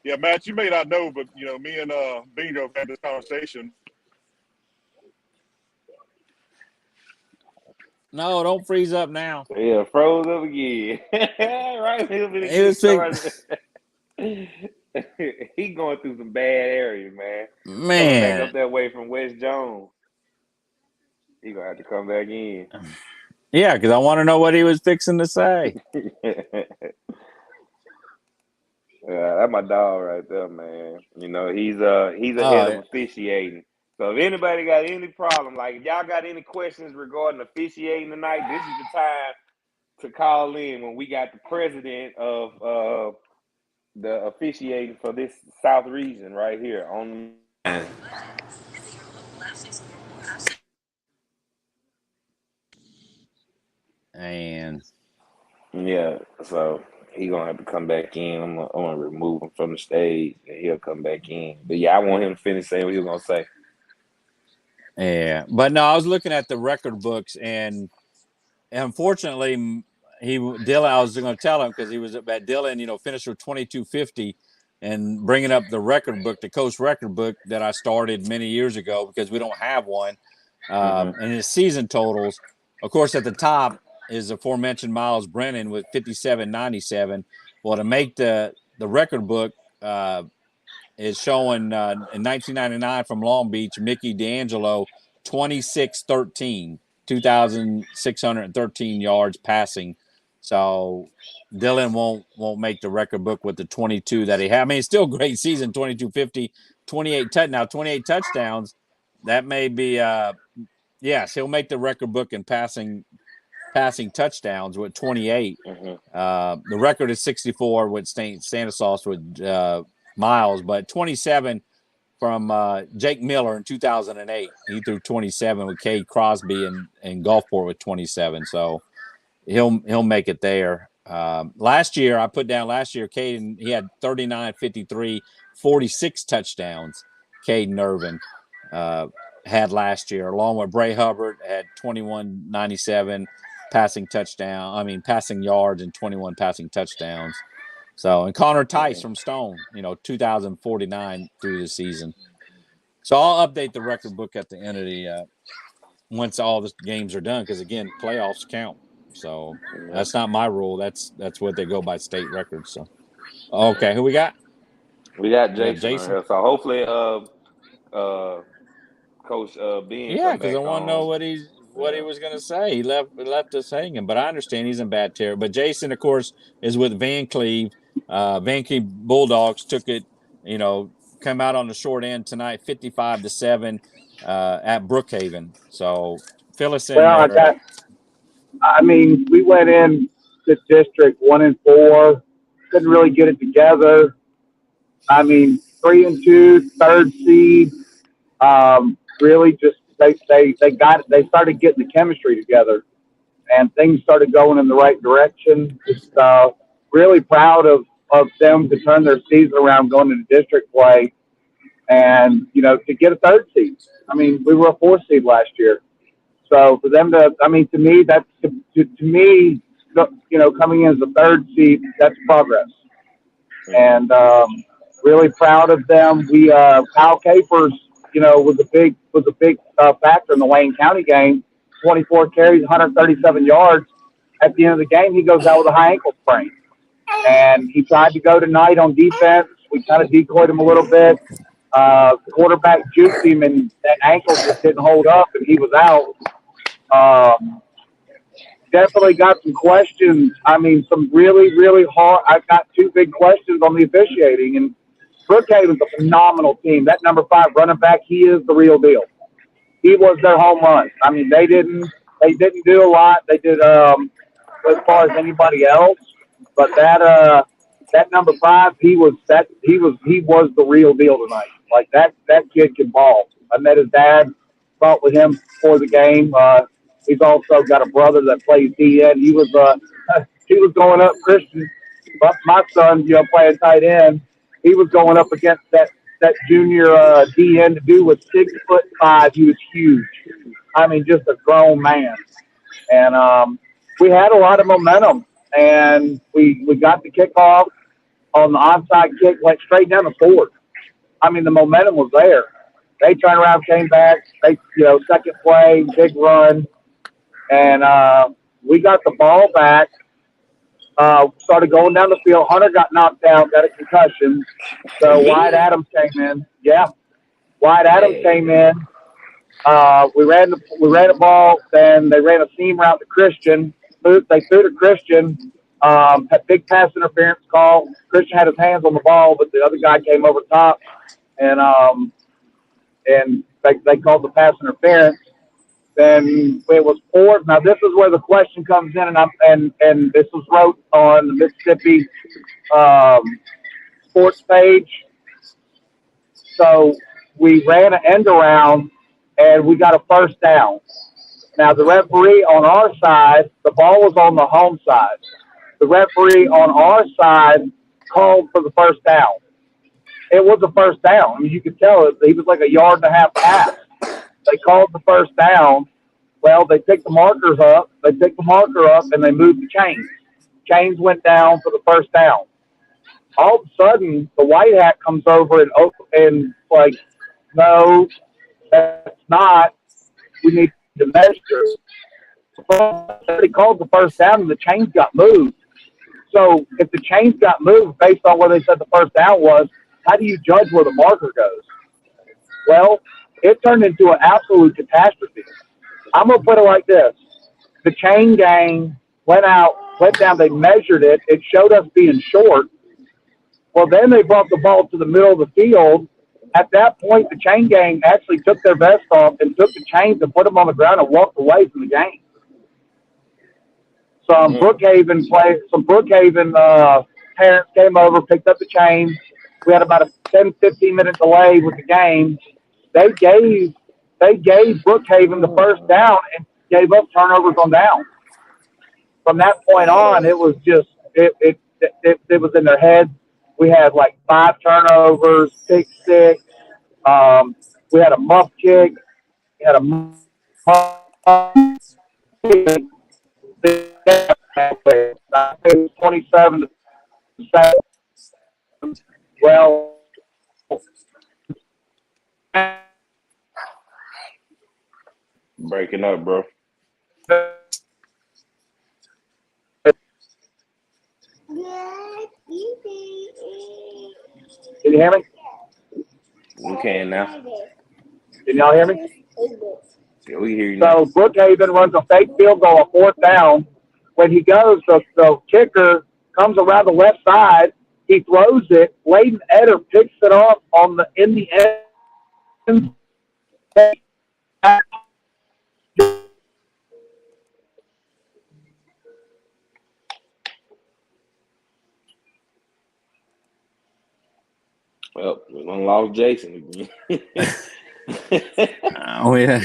Yeah, Matt, you may not know, but, me and Bingo had this conversation. No, don't freeze up now. Yeah, froze up again. Right? He going through some bad areas, man. Coming back up that way from West Jones. He going to have to come back in. Yeah, because I want to know what he was fixing to say. Yeah, that's my dog right there, man. You know, he's ahead of Oh, officiating. So if anybody got any problem, like if y'all got any questions regarding officiating tonight, this is the time to call in when we got the president of the officiating for this South region right here on the line. and Yeah, so he gonna have to come back in. I'm gonna remove him from the stage, and he'll come back in. But yeah, I want him to finish saying what he was gonna say. yeah, but no, I was looking at the record books, and unfortunately, Dylan. I was going to tell him because he was at Dylan. Finished with 2250, and bringing up the record book, the coast record book that I started many years ago because we don't have one, and his season totals. Of course, at the top is aforementioned Miles Brennan with 5797. Well, to make the record book. Is showing in 1999 from Long Beach, Mickey D'Angelo, 2613, 2,613 yards passing. So Dylan won't make the record book with the 22 that he had. I mean, it's still a great season, 2250, 28 touchdowns. That may be yes, he'll make the record book in passing touchdowns with 28. The record is 64 with Stanislaus with Miles, but 27 from Jake Miller in 2008. He threw 27 with Cade Crosby and Gulfport with 27. So he'll make it there. Last year, Caden, he had 39, 53, 46 touchdowns. Caden Irvin had last year, along with Bray Hubbard, had 2197 passing yards and 21 passing touchdowns. So, and Connor Tice from Stone, 2,049 through the season. So I'll update the record book at the end of the once all the games are done, because again, playoffs count. So that's not my rule. That's what they go by state records. So okay, who we got? We got Jason on here. So hopefully, Coach Ben Yeah, come because I back want to know on. what he was going to say. He left us hanging, but I understand he's in bad terror. But Jason, of course, is with Van Cleve. Van Cleve Bulldogs took it. Come out on the short end tonight, 55-7 at Brookhaven. So fill us in Well, there. we went in to District 1 and 4, couldn't really get it together. 3-2, third seed. Really, just they started getting the chemistry together, and things started going in the right direction. Just really proud of them to turn their season around going into district play, and to get a third seed. We were a 4 seed last year. So for them to me, that's to me, coming in as a third seed, that's progress. And really proud of them. We Kyle Capers, was a big factor in the Wayne County game. 24 carries, 137 yards. At the end of the game, he goes out with a high ankle sprain, and he tried to go tonight on defense. We kind of decoyed him a little bit. Quarterback juked him, and that ankle just didn't hold up, and he was out. Definitely got some questions. Some really, really hard. I got 2 big questions on the officiating. And Brookhaven's a phenomenal team. That number 5 running back, he is the real deal. He was their home run. They didn't do a lot. They did as far as anybody else, but that number 5, he was the real deal tonight. Like that kid can ball. I met his dad, talked with him before the game. He's also got a brother that plays DN. He was going up Christian, but my son, playing tight end. He was going up against that junior DN. The dude was 6'5". He was huge. Just a grown man. And we had a lot of momentum, and we got the kickoff on the onside kick, went straight down the court. The momentum was there. They turned around, came back. Second play, big run. And we got the ball back, started going down the field. Hunter got knocked out, got a concussion. So Wyatt Adams came in. Yeah, Wyatt Adams came in. We ran the ball. Then they ran a seam route to Christian. They threw to Christian. Big pass interference call. Christian had his hands on the ball, but the other guy came over top, and they called the pass interference. Then it was fourth. Now this is where the question comes in, and this was wrote on the Mississippi sports page. So we ran an end around, and we got a first down. Now the referee on our side, the ball was on the home side. The referee on our side called for the first down. It was a first down. I mean, you could tell he was like a yard and a half past. They called the first down. Well, they picked the markers up. They picked the marker up, and they moved the chains. Chains went down for the first down. All of a sudden, the white hat comes over and like, no, that's not. We need to measure. They called the first down, and the chains got moved. So if the chains got moved based on where they said the first down was, how do you judge where the marker goes? Well, it turned into an absolute catastrophe. I'm going to put it like this. The chain gang went down, they measured it. It showed us being short. Well, then they brought the ball to the middle of the field. At that point, the chain gang actually took their vest off and took the chains and put them on the ground and walked away from the game. Some Brookhaven parents came over, picked up the chains. We had about a 10, 15-minute delay with the game. They gave Brookhaven the first down and gave up turnovers on down. From that point on, it was just it was in their heads. We had like 5 turnovers, pick 6. We had a muff kick. We had a muff kick. 27-7. Well, breaking up, bro. Can you hear me? We can now. Can y'all hear me? Yeah, we hear you now. So Brookhaven runs a fake field goal on 4th down. When he goes, the kicker comes around the left side. He throws it. Layden Eder picks it up in the end. Well, we done lost Jason again. Oh, yeah.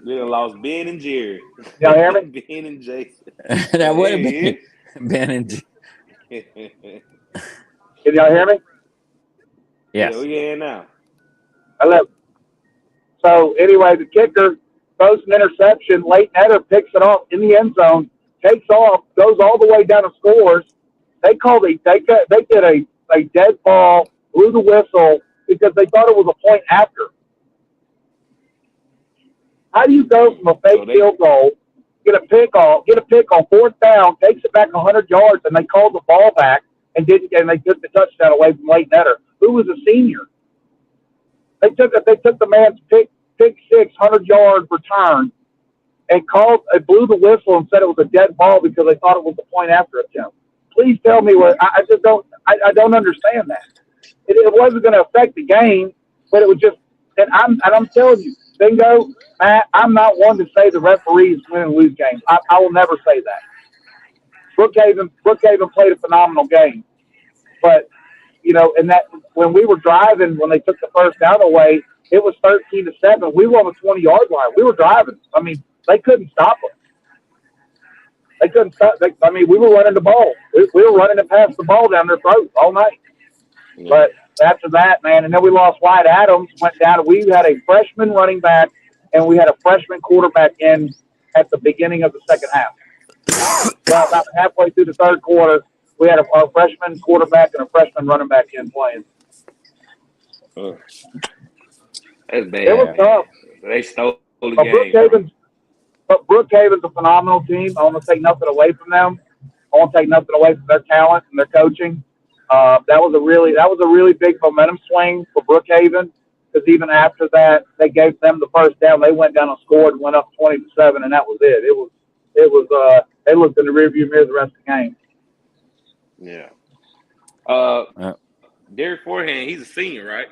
We done lost Ben and Jerry. Y'all hear me? Ben and Jason. That would have been Ben and Can y'all hear me? Yes. Yeah, we can now. Hello. So anyway, the kicker throws an interception. Leighton Eder picks it off in the end zone, takes off, goes all the way down and scores. They did a dead ball, blew the whistle because they thought it was a point after. How do you go from a fake field goal, get a pick on 4th down, takes it back 100 yards, and they called the ball back and they took the touchdown away from Leighton Eder, who was a senior. They took the man's pick 6 100-yard return and blew the whistle and said it was a dead ball because they thought it was a point after attempt. Please tell me what I don't understand that. It wasn't going to affect the game, but it was just and I'm telling you, Bingo, Matt, I'm not one to say the referees win and lose games. I will never say that. Brookhaven played a phenomenal game, but and that when we were driving, when they took the first down away, it was 13-7. We were on the 20-yard line. We were driving. I mean, they couldn't stop us. They couldn't stop. We were running the ball. We were running and passing the ball down their throats all night. Yeah. But after that, man, and then we lost Wyatt Adams, went down, and we had a freshman running back, and we had a freshman quarterback in at the beginning of the second half. Well, about halfway through the third quarter, we had a freshman quarterback and a freshman running back in playing. That's bad. It was tough. They stole the game. Brookhaven's a phenomenal team. I want to take nothing away from them. I want to take nothing away from their talent and their coaching. That was a really big momentum swing for Brookhaven, because even after that, they gave them the first down. They went down and scored and went up 20-7, and that was it. They looked in the rearview mirror the rest of the game. Yeah. Uh, Derek Forehand, he's a senior, right?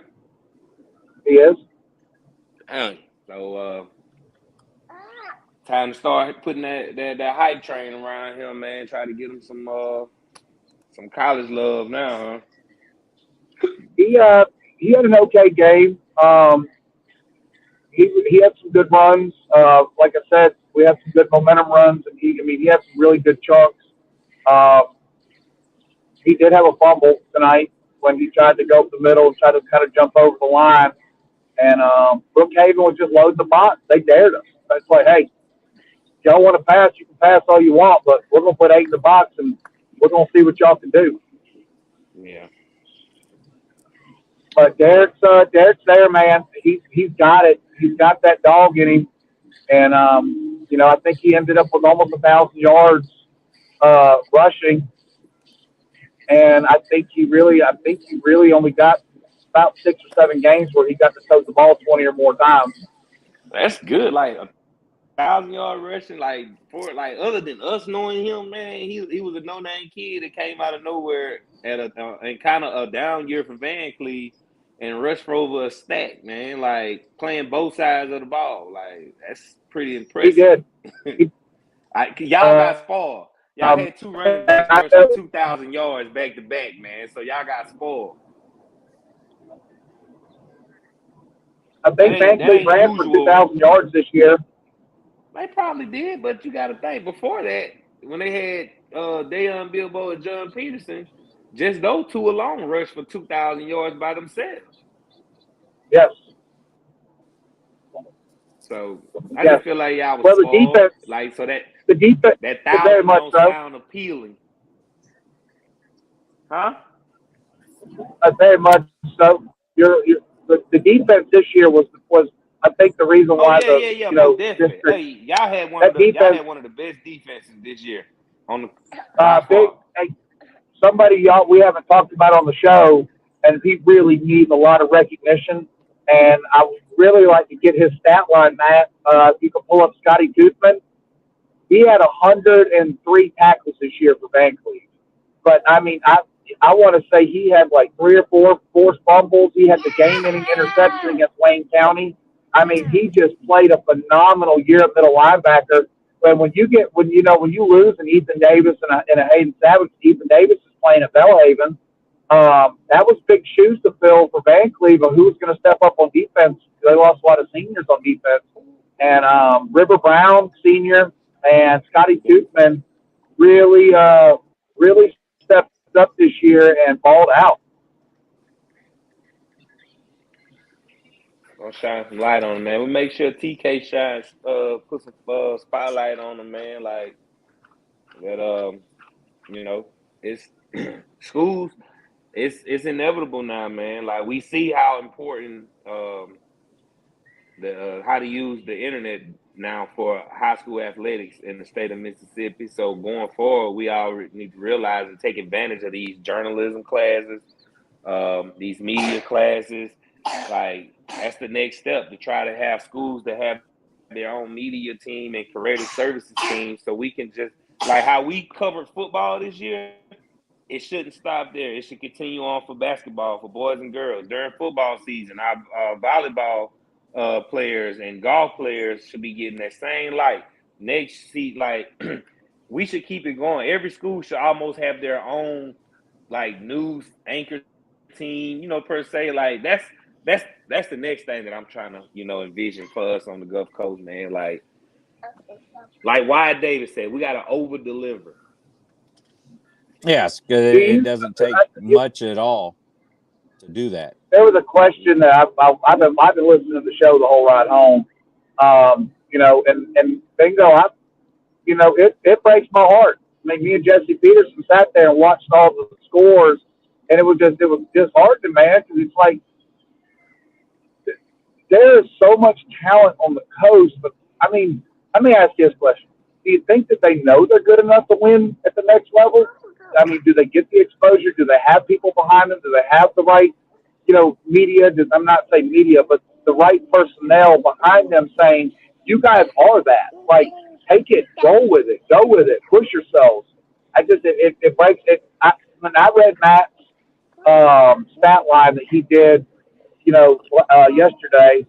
He is. So time to start putting that hype train around him, man. Try to get him some college love now, huh? He had an okay game. He had some good runs. Like I said, we had some good momentum runs, and he had some really good chunks. Um, he did have a fumble tonight when he tried to go up the middle and try to kind of jump over the line. And Brookhaven was just loading the box. They dared us. It's like, hey, if y'all want to pass, you can pass all you want, but we're going to put 8 in the box, and we're going to see what y'all can do. Yeah. But Derek's there, man. He's got it. He's got that dog in him, and I think he ended up with almost 1,000 yards rushing, and I think he really only got about 6 or 7 games where he got to tote the ball 20 or more times. That's good. Like 1,000-yard rushing, like other than us knowing him, man, he was a no-name kid that came out of nowhere at and kind of a down year for Van Cleve and rushed for over a stack, man. Like playing both sides of the ball, like that's pretty He impressive. did. Y'all got spoiled. Y'all had 2 running backs I rush for 2,000 yards back to back, man. So y'all got spoiled. think Van Cleve ran for 2,000 yards this year. They probably did, but you got to think before that, when they had Dayon Bilbo and John Peterson, just those two alone rushed for 2,000 yards by themselves. Yes. So I Yes. just feel like y'all was Well, spoiled. Like so that the defense, that very 1,000 much don't so. sound appealing, huh? Very much so. The defense this year was I think the reason Oh why yeah, most definitely. district, Hey, y'all had one of the best defenses this year on the by big. far. Hey, somebody y'all we haven't talked about on the show, and he really needs a lot of recognition. And I would really like to get his stat line, Matt. If you can pull up Scotty Toothman. He had 103 tackles this year for Van Cleve. But I mean, I want to say he had like 3 or 4 forced fumbles. He had the game-winning interception against Wayne County. I mean, he just played a phenomenal year at middle linebacker. But when you lose an Ethan Davis and a Hayden Savage, Ethan Davis is playing at Bellhaven. That was big shoes to fill for Van Cleve of who's going to step up on defense. They lost a lot of seniors on defense. And River Brown, senior, and Scotty Toothman really stepped up this year and balled out. Gonna shine some light on him, man. We make sure TK shines, put some spotlight on him, man. Like that, it's schools. It's inevitable now, man. Like we see how important the how to use the internet now for high school athletics in the state of Mississippi. So going forward, we all need to realize and take advantage of these journalism classes, these media classes. Like that's the next step to try to have schools that have their own media team and creative services team, so we can just like how we covered football this year. It shouldn't stop there. It should continue on for basketball, for boys and girls during football season. Our volleyball players and golf players should be getting that same light. Next, see, like we should keep it going. Every school should almost have their own like news anchor team, per se. Like that's the next thing that I'm trying to, envision for us on the Gulf Coast, man. Like Wyatt Davis said, we got to over deliver. Yes, because it doesn't take much at all to do that. There was a question that I've been listening to the show the whole ride home. And bingo, it breaks my heart. I mean, me and Jesse Peterson sat there and watched all the scores, and it was just hard to, man, because it's like there is so much talent on the coast. But I mean, let me ask you this question: do you think that they know they're good enough to win at the next level? I mean, do they get the exposure? Do they have people behind them? Do they have the right, media? I'm not saying media, but the right personnel behind them saying, you guys are that. Like, take it, go with it, push yourselves. It breaks it. I read Matt's stat line that he did, yesterday,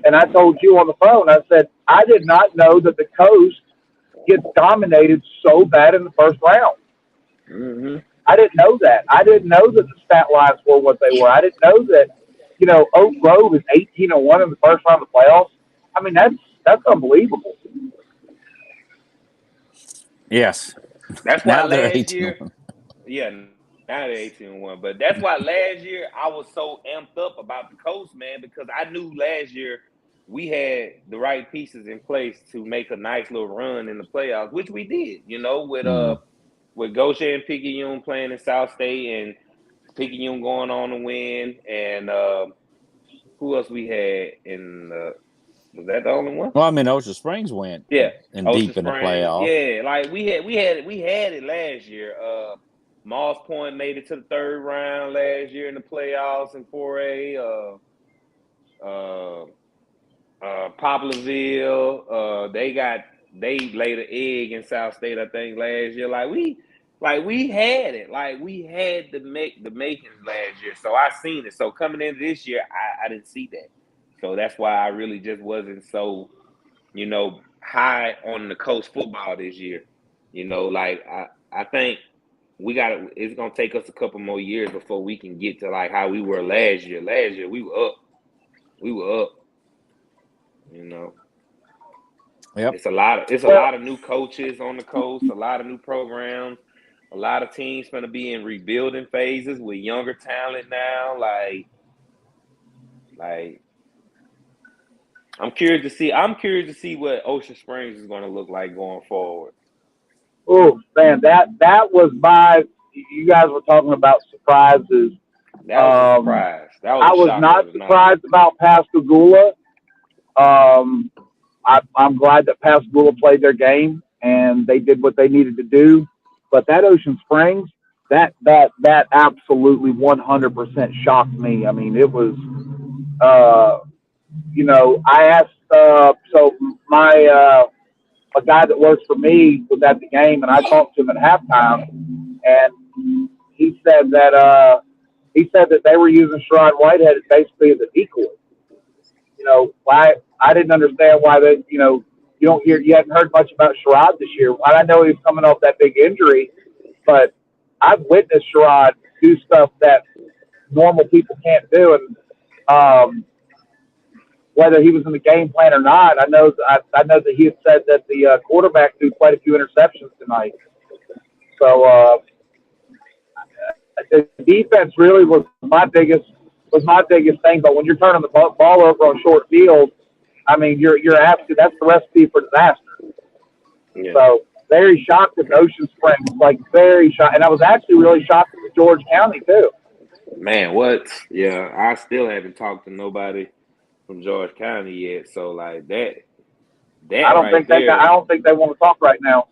and I told you on the phone. I said I did not know that the Coast gets dominated so bad in the first round. Mm-hmm. I didn't know that. I didn't know that the stat lines were what they were. I didn't know that, Oak Grove is 18-1 in the first round of the playoffs. I mean, that's unbelievable. Yes. That's why Now they're last 18. year, yeah, now they're 18-1. But that's why last year I was so amped up about the Coast, man, because I knew last year we had the right pieces in place to make a nice little run in the playoffs, which we did, with Goshen and Picayune playing in South State and Picayune going on to win, and who else we had in was that the only one? Well, I mean, Ocean Springs went Yeah, and Ocean deep in the Springs. playoff. Yeah, like we had it last year. Moss Point made it to the third round last year in the playoffs in 4A. Poplarville. They laid an egg in South State, I think, last year. We had it. Like we had the makings last year. So I seen it. So coming into this year, I didn't see that. So that's why I really just wasn't so, high on the Coast football this year. I think it's gonna take us a couple more years before we can get to like how we were last year. Last year we were up. We were up. Yep. It's a lot of new coaches on the Coast, a lot of new programs, a lot of teams gonna be in rebuilding phases with younger talent now. Like I'm curious to see what Ocean Springs is gonna look like going forward. Oh man, that was you guys were talking about surprises. That was a surprise. That was I was not surprised about Pascagoula. I'm glad that Pascagoula played their game and they did what they needed to do. But that Ocean Springs, that absolutely 100% shocked me. I mean, it was, I asked, so my, a guy that works for me was at the game, and I talked to him at halftime, and he said that they were using Sherrod Whitehead basically as a decoy. Why I didn't understand why they, you hadn't heard much about Sherrod this year. I know he was coming off that big injury, but I've witnessed Sherrod do stuff that normal people can't do, and whether he was in the game plan or not, I know that he had said that the quarterback threw quite a few interceptions tonight. So the defense really was my biggest thing. But when you're turning the ball over on short field, I mean, that's the recipe for disaster. Yeah. So very shocked at Ocean Springs, like very shocked, and I was actually really shocked at George County too. Man, what? Yeah, I still haven't talked to nobody from George County yet. So like that. I don't think they want to talk right now.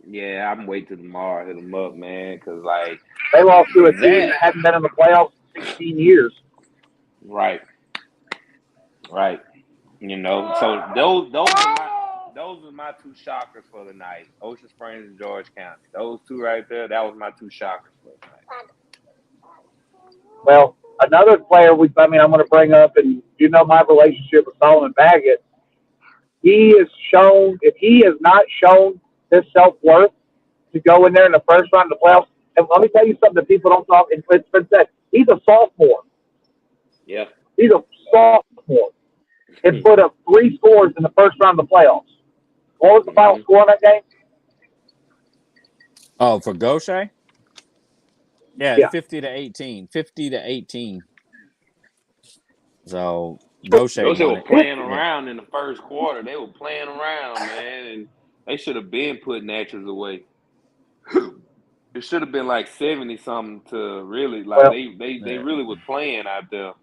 Yeah, I'm waiting till tomorrow. Hit them up, man, because like they lost to a team that hadn't been in the playoffs in 16 years. Right. So those are my two shockers for the night: Ocean Springs and George County. Those two right there. That was my two shockers for the night. Well, another player I'm going to bring up, and my relationship with Solomon Baggett. If he has not shown his self-worth to go in there in the first round of the playoffs, and let me tell you something that people don't talk, it's been said, he's a sophomore. Yeah. He's a sophomore. And put up 3 scores in the first round of the playoffs. What was the final score in that game? Oh, for Goshen? Yeah. 50-18. 50-18. So Goshen were playing around in the first quarter. They were playing around, man, and they should have been putting Natchez away. It should have been like 70-something to really they really was playing out there.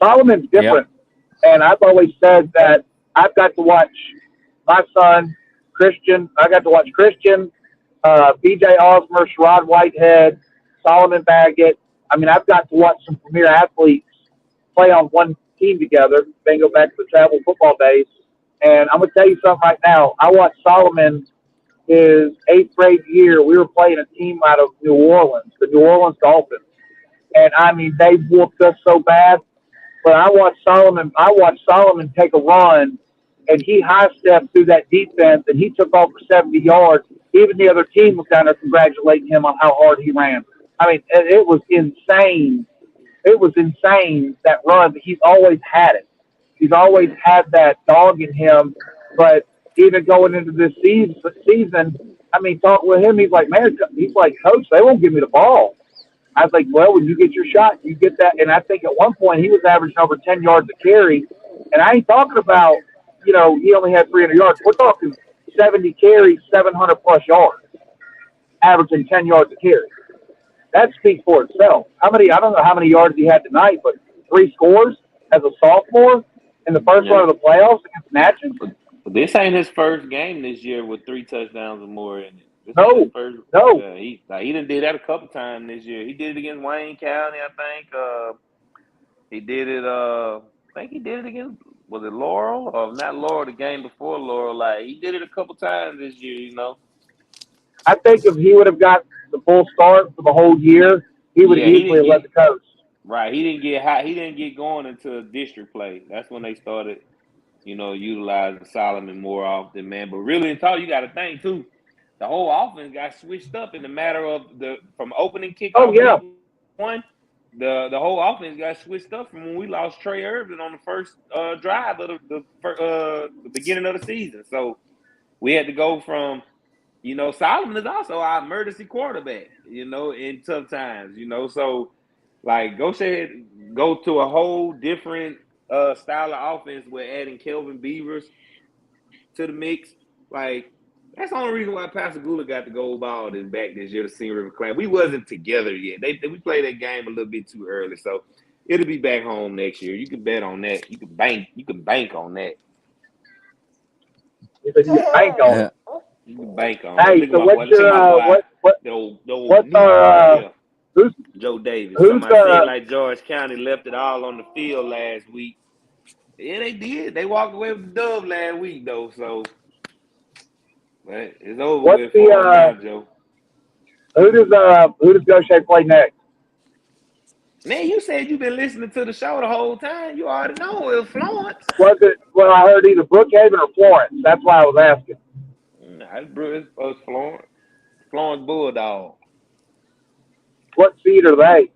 Solomon's different, and I've always said that I've got to watch my son Christian. I got to watch Christian, B.J. Osmer, Sherrod Whitehead, Solomon Baggett. I mean, I've got to watch some premier athletes play on one team together. Then go back to the travel football days, and I'm gonna tell you something right now. I watched Solomon his 8th grade year, we were playing a team out of New Orleans, the New Orleans Dolphins. And I mean, they whooped us so bad. But I watched Solomon take a run, and he high stepped through that defense, and he took off for 70 yards. Even the other team was down there congratulating him on how hard he ran. I mean, it was insane. It was insane, that run. But he's always had it. He's always had that dog in him. But even going into this season, I mean, talk with him, he's like, man, he's like, coach, they won't give me the ball. I was like, well, when you get your shot, you get that. And I think at one point he was averaging over 10 yards a carry. And I ain't talking about, he only had 300 yards. We're talking 70 carries, 700-plus yards, averaging 10 yards a carry. That speaks for itself. I don't know how many yards he had tonight, but 3 scores as a sophomore in the first round of the playoffs against Natchez. But this ain't his first game this year with 3 touchdowns or more in it. No. He done did that a couple times this year. He did it against Wayne County, I think. He did it. I think he did it against, was it Laurel or not Laurel? The game before Laurel, like he did it a couple times this year. I think if he would have got the full start for the whole year, he would have easily led the coach. Right. He didn't get hot. He didn't get going into district play. That's when they started, utilizing Solomon more often, man. But really, in talk, you got to think too. The whole offense got switched up in the matter of from opening kickoff. Oh yeah. One, the whole offense got switched up from when we lost Trey Irvin on the first drive of the beginning of the season. So we had to go from, Solomon is also our emergency quarterback, in tough times, So like go to a whole different style of offense with adding Kelvin Beavers to the mix, like. That's the only reason why Pascagoula got the gold ball back this year, the Senior River Class. We wasn't together yet. We played that game a little bit too early, so it'll be back home next year. You can bet on that. You can bank on that. You can bank on it. You can bank on it. Hey, so what's Joe Davis? Somebody said like George County left it all on the field last week. Yeah, they did. They walked away with the dub last week though, so. But it's over with for now, Joe. Who does Gaucher play next? Man, you said you've been listening to the show the whole time. You already know it was Florence. Well, I heard either Brookhaven or Florence. That's why I was asking. It's Florence. Florence Bulldog. What seed are they?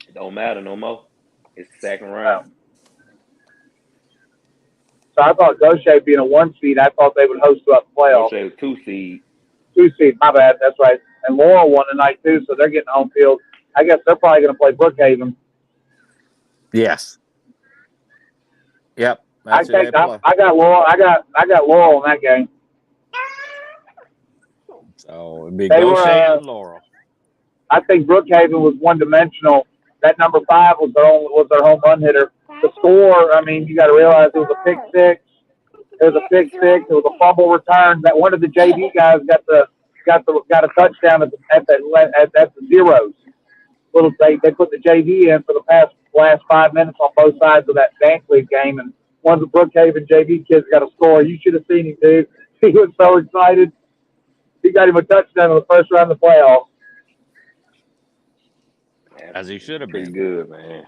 It don't matter no more. It's the second round. So I thought Gaucher being a 1 seed, I thought they would host throughout the playoffs. Gaucher was 2 seed. 2 seed, my bad. That's right. And Laurel won tonight too, so they're getting home field. I guess they're probably going to play Brookhaven. Yes. Yep. I got Laurel. I got Laurel in that game. So it'd be Gaucher and Laurel. I think Brookhaven was one-dimensional. That number 5 was their home run hitter. The score, I mean, you got to realize it was a pick six. It was a fumble return. That one of the JV guys got a touchdown at the zeros. They put the JV in for the last 5 minutes on both sides of that dance league game, and one of the Brookhaven JV kids got a score. You should have seen him, dude. He was so excited. He got him a touchdown in the first round of the playoffs. As he should have been. Pretty good, man.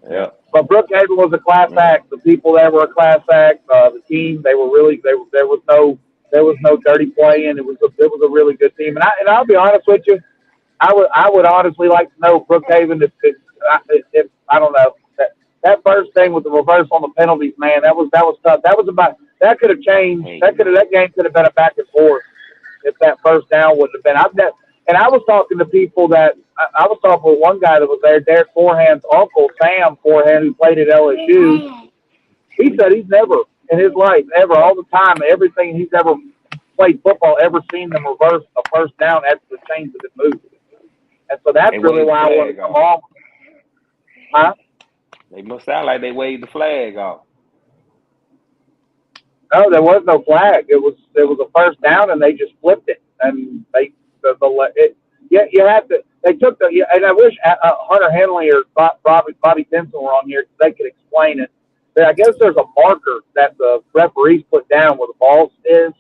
Yeah. But Brookhaven was a class act. The people there were a class act. The team, there was no dirty playing. It was a really good team. And I'll be honest with you, I would honestly like to know Brookhaven if I don't know that first thing with the reverse on the penalties, man. That was tough. That could have changed. That game could have been a back and forth if that first down wouldn't have been. And I was talking to people that I was talking with one guy that was there, Derek Forehand's uncle, Sam Forehand, who played at LSU. He said he's never in his life, ever, all the time, everything he's ever played football, ever seen them reverse a first down after the chains have been moved. And so that's really why I want to come off. Huh? They must sound like they waved the flag off. No, there was no flag. It was a first down, and they just flipped it, and you have to. They took and I wish Hunter Henley or Bobby Tinsel were on here so they could explain it. But I guess there's a marker that the referees put down where the ball is,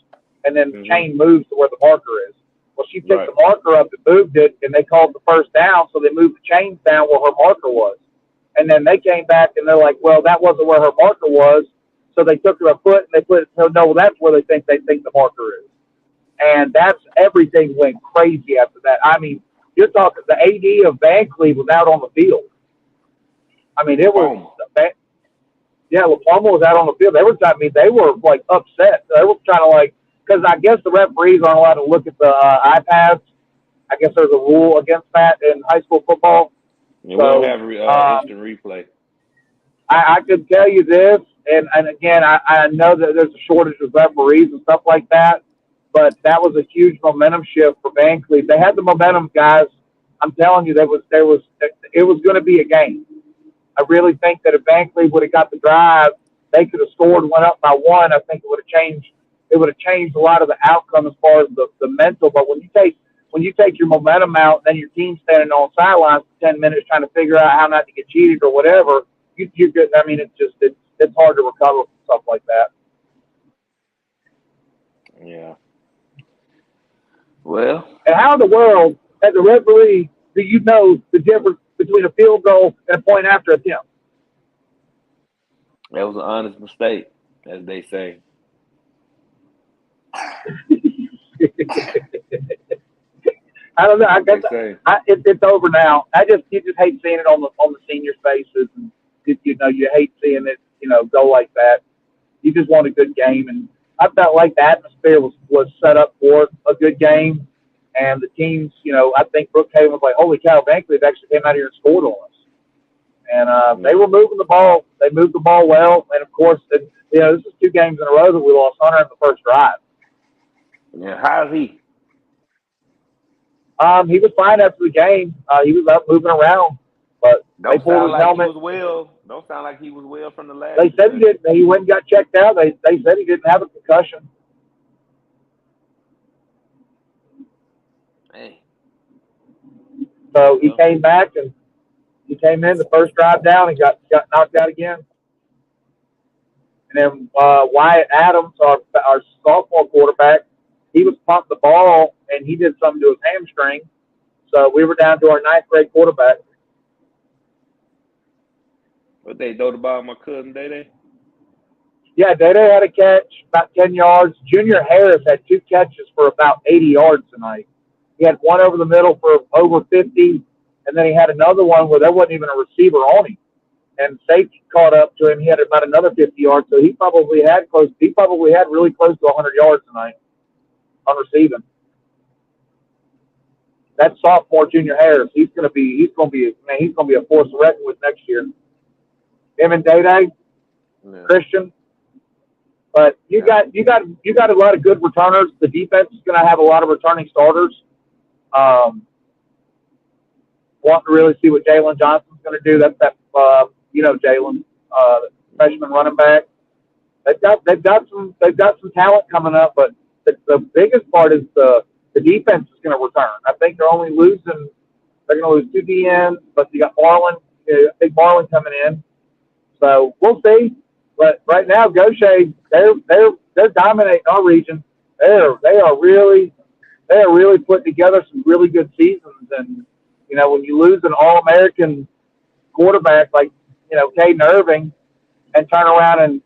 and then the Mm-hmm. chain moves to where the marker is. Well, she picked Right. the marker up and moved it, and they called the first down, so they moved the chains down where her marker was. And then they came back and they're like, well, that wasn't where her marker was, so they took her a foot and they put it. So no, well, that's where they think the marker is, and that's everything went crazy after that. I mean, you're talking the AD of Van Cleve was out on the field. I mean, it was. Yeah, La Palma was out on the field. They were, I mean, they were like upset. They were trying to like, because I guess the referees aren't allowed to look at the iPads. I guess there's a rule against that in high school football. Yeah, we don't have instant replay. I could tell you this, and again, I know that there's a shortage of referees and stuff like that, but that was a huge momentum shift for Van Cleve. They had the momentum, guys. I'm telling you, it was going to be a game. I really think that if Van Cleve would have got the drive, they could have scored, went up by one. I think it would have changed. It would have changed a lot of the outcome as far as the mental. But when you take your momentum out, and then your team standing on sidelines for 10 minutes trying to figure out how not to get cheated or whatever, you're good. I mean, it's hard to recover from stuff like that. Yeah. Well, and how in the world, as a referee, do you know the difference between a field goal and a point after attempt? that was an honest mistake, as they say. I don't know. I guess it's over now. You just hate seeing it on the seniors' faces, and you hate seeing it go like that. You just want a good game, and I felt like the atmosphere was set up for a good game, and the teams. I think Brookhaven was like, holy cow, Van Cleve actually came out here and scored on us, and they were moving the ball. They moved the ball well, and of course, this is 2 games in a row that we lost Hunter in the first drive. Yeah, how's he? He was fine after the game. He was up moving around, but they pulled his helmet. Don't sound like he was well from the last. They said he didn't. He went and got checked out. They said he didn't have a concussion. Hey. So he came back and he came in the first drive down and got knocked out again. And then Wyatt Adams, our sophomore quarterback, he was pumping the ball and he did something to his hamstring. So we were down to our 9th grade quarterback. What they throw the ball to my cousin Day? Yeah, Day had a catch, about 10 yards. Junior Harris had 2 catches for about 80 yards tonight. He had one over the middle for over 50, and then he had another one where there wasn't even a receiver on him. And safety caught up to him. He had about another 50 yards, so he probably had really close to 100 yards tonight on receiving. That sophomore Junior Harris, he's gonna be a force to reckon with next year. Him and Day, Christian. But you got a lot of good returners. The defense is going to have a lot of returning starters. Want to really see what Jalen Johnson's going to do. That's Jalen, freshman running back. They've got some talent coming up, but the biggest part is the defense is going to return. I think they're going to lose 2 DNs, but you got Marlin, big Marlin coming in. So we'll see. But right now, Gaucher, they're dominating our region. They are really putting together some really good seasons. And when you lose an All-American quarterback like Caden Irving, and turn around and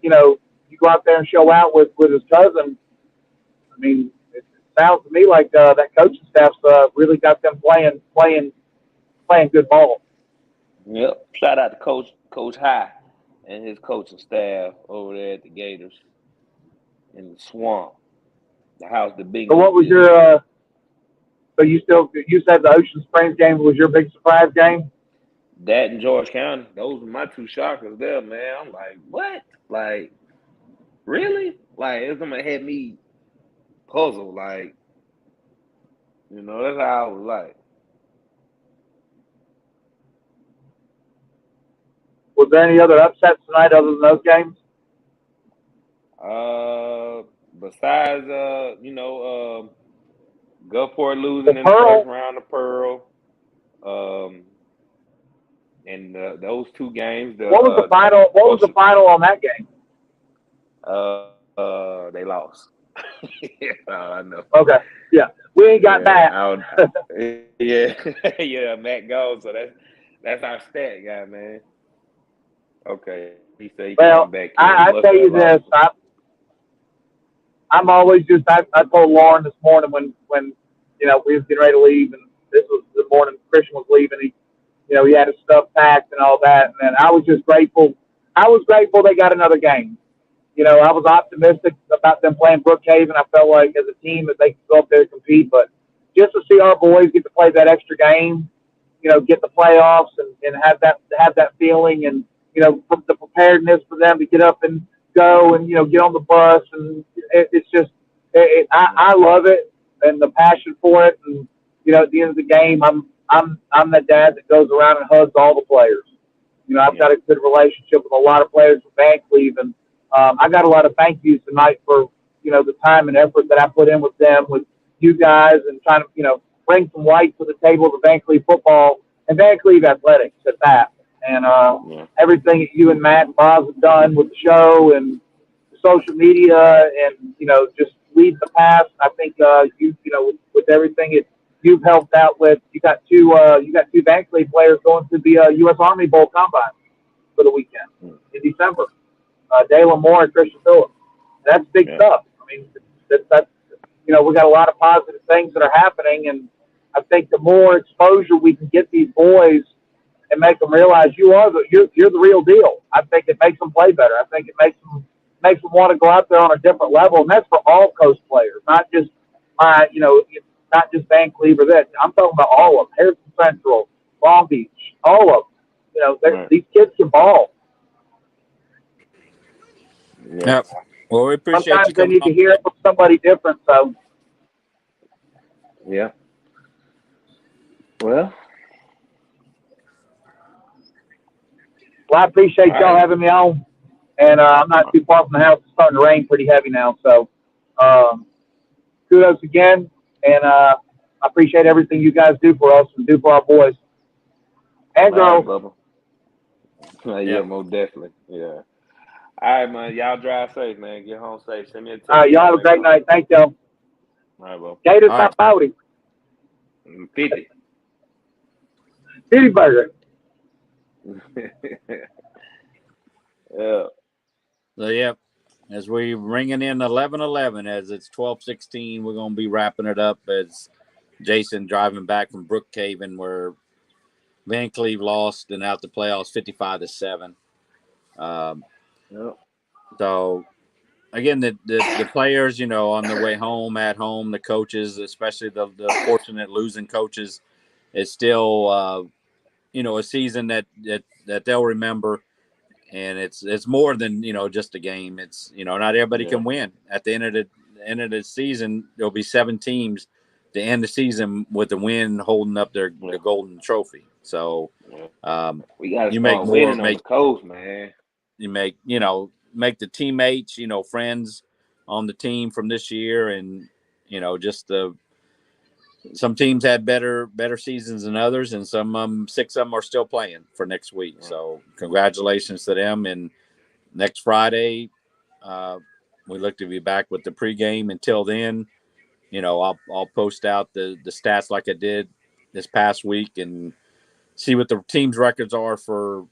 you go out there and show out with his cousin. I mean, it sounds to me like that coaching staff's really got them playing good ball. Yep. Shout out to Coach High and his coaching staff over there at the Gators in the swamp. The house, the big. So what was your? So you said the Ocean Springs game was your big surprise game? That and George County, those were my 2 shockers there, man. I'm like, what? Like, really? Like, it's gonna have me puzzled. Like, that's how I was like. Was there any other upsets tonight other than those games? Besides, Gulfport losing in the first round of Pearl, and those 2 games. What was the final? What was the final on that game? They lost. I know. Okay. Yeah. We ain't got Yeah, that. yeah, yeah. Matt goes. So that's our stat guy, man. Okay, he said he Well, came back here. He I must tell have you lost this. him. I'm always I told Lauren this morning when we was getting ready to leave, and this was the morning Christian was leaving. He had his stuff packed and all that, and I was just grateful. I was grateful they got another game. I was optimistic about them playing Brookhaven. I felt like as a team that they could go up there and compete, but just to see our boys get to play that extra game, get the playoffs and have that feeling, and the preparedness for them to get up and go and get on the bus, and it's just I love it, and the passion for it, and at the end of the game, I'm the dad that goes around and hugs all the players. I've got a good relationship with a lot of players from Van Cleve, and I got a lot of thank yous tonight for the time and effort that I put in with them, with you guys, and trying to bring some light to the table of Van Cleve football and Van Cleve athletics at that, and everything that you and Matt and Boz have done with the show and social media, and just lead the path. I think with everything you've helped out with. You got two Van Cleve players going to the U.S. Army Bowl Combine for the weekend in December. Dalen Moore and Christian Phillips. That's big stuff. I mean, that's we got a lot of positive things that are happening, and I think the more exposure we can get these boys and make them realize you're the real deal. I think it makes them play better. I think it makes them want to go out there on a different level, and that's for all coast players, not just not just Van Cleve or this. I'm talking about all of them. Harrison Central, Long Beach, all of them. These kids can ball. Yep. Well, we appreciate Sometimes you they coming need on. to hear it from somebody different. So, Yeah. Well, I appreciate all y'all right. having me on. And I'm not too far from the house. It's starting to rain pretty heavy now. So, kudos again. And I appreciate everything you guys do for us and do for our boys and All right, girls. Bubba. Yeah, Yep. most definitely. Yeah. All right, man. Y'all drive safe, man. Get home safe. Send me a All text right. when Y'all y'all have a make great home. night. Thank y'all. All right, bro. Gators All by right. Pouty. 50. City Burger. Yeah. So, yep. As we ringing in 11:11, as it's 12:16, we're going to be wrapping it up as Jason driving back from Brookhaven, where Van Cleve lost and out the playoffs 55-7. Yep. So again, the players, on their way home, at home, the coaches, especially the fortunate losing coaches, it's still a season that they'll remember, and it's more than just a game. It's not everybody Yeah. can win. At the end of the season, there'll be 7 teams to end the season with a win, holding up the golden trophy. So Yeah. We got to you make start more, winning on the coast, man. you make the teammates, friends on the team from this year, and just some teams had better seasons than others, and some 6 of them are still playing for next week. So congratulations to them. And next Friday, we look to be back with the pregame. Until then, I'll post out the stats like I did this past week and see what the team's records are for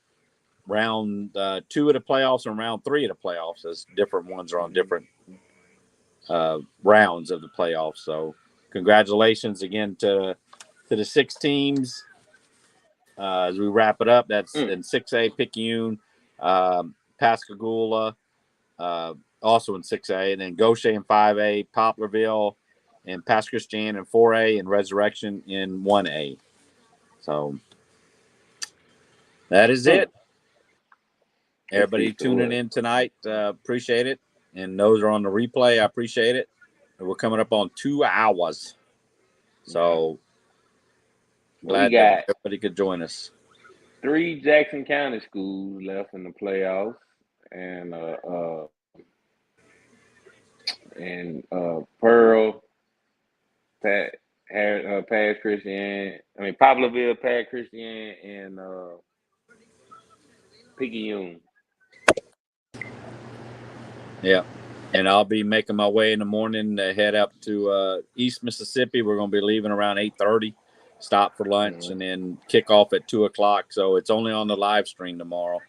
round 2 of the playoffs and round 3 of the playoffs, as different ones are on different rounds of the playoffs. So congratulations again to the 6 teams. As we wrap it up, that's in 6A, Picayune, Pascagoula, also in 6A, and then Gaucher in 5A, Poplarville, and Pass Christian in 4A, and Resurrection in 1A. So that is it. Everybody tuning in tonight, appreciate it. And those are on the replay, I appreciate it. And we're coming up on 2 hours. So We glad that got everybody could join us. 3 Jackson County schools left in the playoffs, and Pearl, Pass Christian. I mean Poplarville, Pass Christian, and Picayune. Yeah. and I'll be making my way in the morning to head up to East Mississippi. We're going to be leaving around 8:30, stop for lunch, and then kick off at 2:00. So it's only on the live stream tomorrow.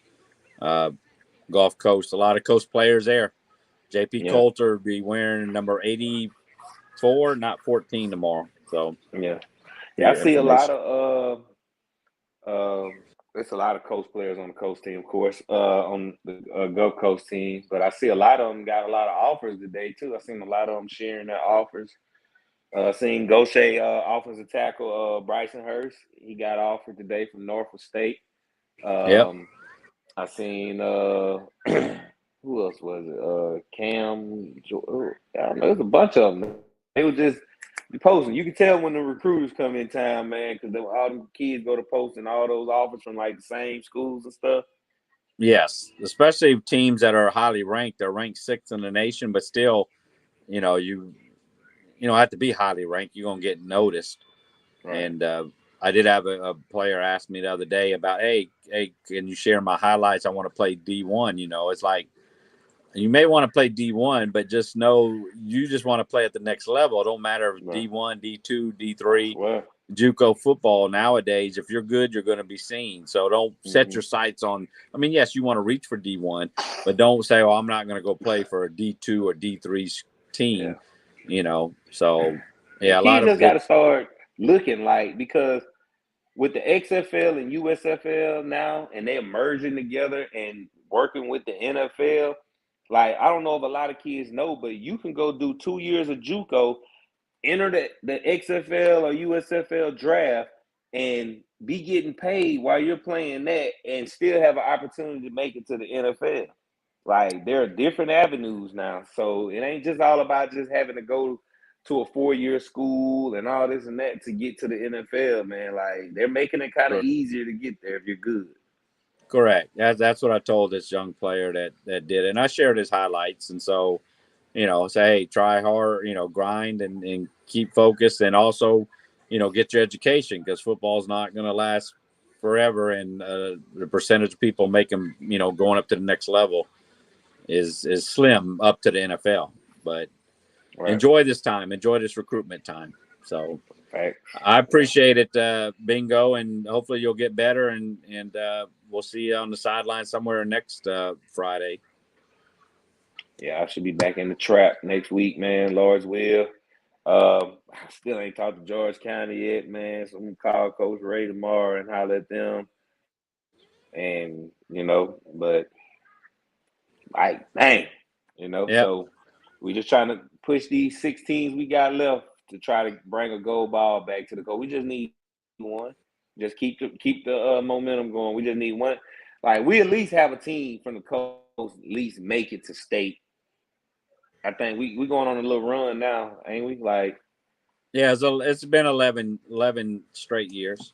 Gulf Coast, a lot of Coast players there. JP Coulter will be wearing number 84, not 14 tomorrow. So I see a lot of there's a lot of Coast players on the Coast team, of course, on the Gulf Coast team. But I see a lot of them got a lot of offers today too. I seen a lot of them sharing their offers. Seen Gaucher offensive tackle Bryson Hurst. He got offered today from Norfolk State. I seen who else was it? Cam. I don't know. There's a bunch of them. They were just posting. You can tell when the recruiters come in town, man, because all them kids go to posting all those offers from like the same schools and stuff. Yes, especially teams that are highly ranked. They're ranked 6th in the nation, but still, you don't have to be highly ranked. You're gonna get noticed. Right. And I did have a player ask me the other day about, hey, can you share my highlights? I want to play D1. It's like you may want to play D1, but just know you just want to play at the next level. It don't matter if D1, D2, D3, JUCO football nowadays. If you're good, you're going to be seen. So don't set your sights on. I mean, yes, you want to reach for D1, but don't say, "Oh, I'm not going to go play for a D2 or D3 team." So a lot of just got to start looking like, because with the XFL and USFL now, and they're merging together and working with the NFL. Like, I don't know if a lot of kids know, but you can go do 2 years of JUCO, enter the XFL or USFL draft, and be getting paid while you're playing that, and still have an opportunity to make it to the NFL. Like, there are different avenues now, so it ain't just all about just having to go to a 4-year school and all this and that to get to the NFL, man. Like, they're making it kind of easier to get there if you're good. Correct. That's what I told this young player that did it. And I shared his highlights. And so, say, hey, try hard, grind and keep focused, and also, get your education, because football's not going to last forever. And the percentage of people making, going up to the next level is slim up to the NFL. But enjoy this time, enjoy this recruitment time. So I appreciate it, Bingo, and hopefully you'll get better, and we'll see you on the sideline somewhere next Friday. Yeah, I should be back in the trap next week, man. Lord's will. I still ain't talked to George County yet, man. So I'm gonna call Coach Ray tomorrow and holler at them. And but like, dang, so we just trying to push these 16s we got left to try to bring a gold ball back to the coast. We just need one. Just keep the momentum going. We just need one. Like, we at least have a team from the coast at least make it to state. I think we going on a little run now, ain't we? Like, so it's been 11 straight years.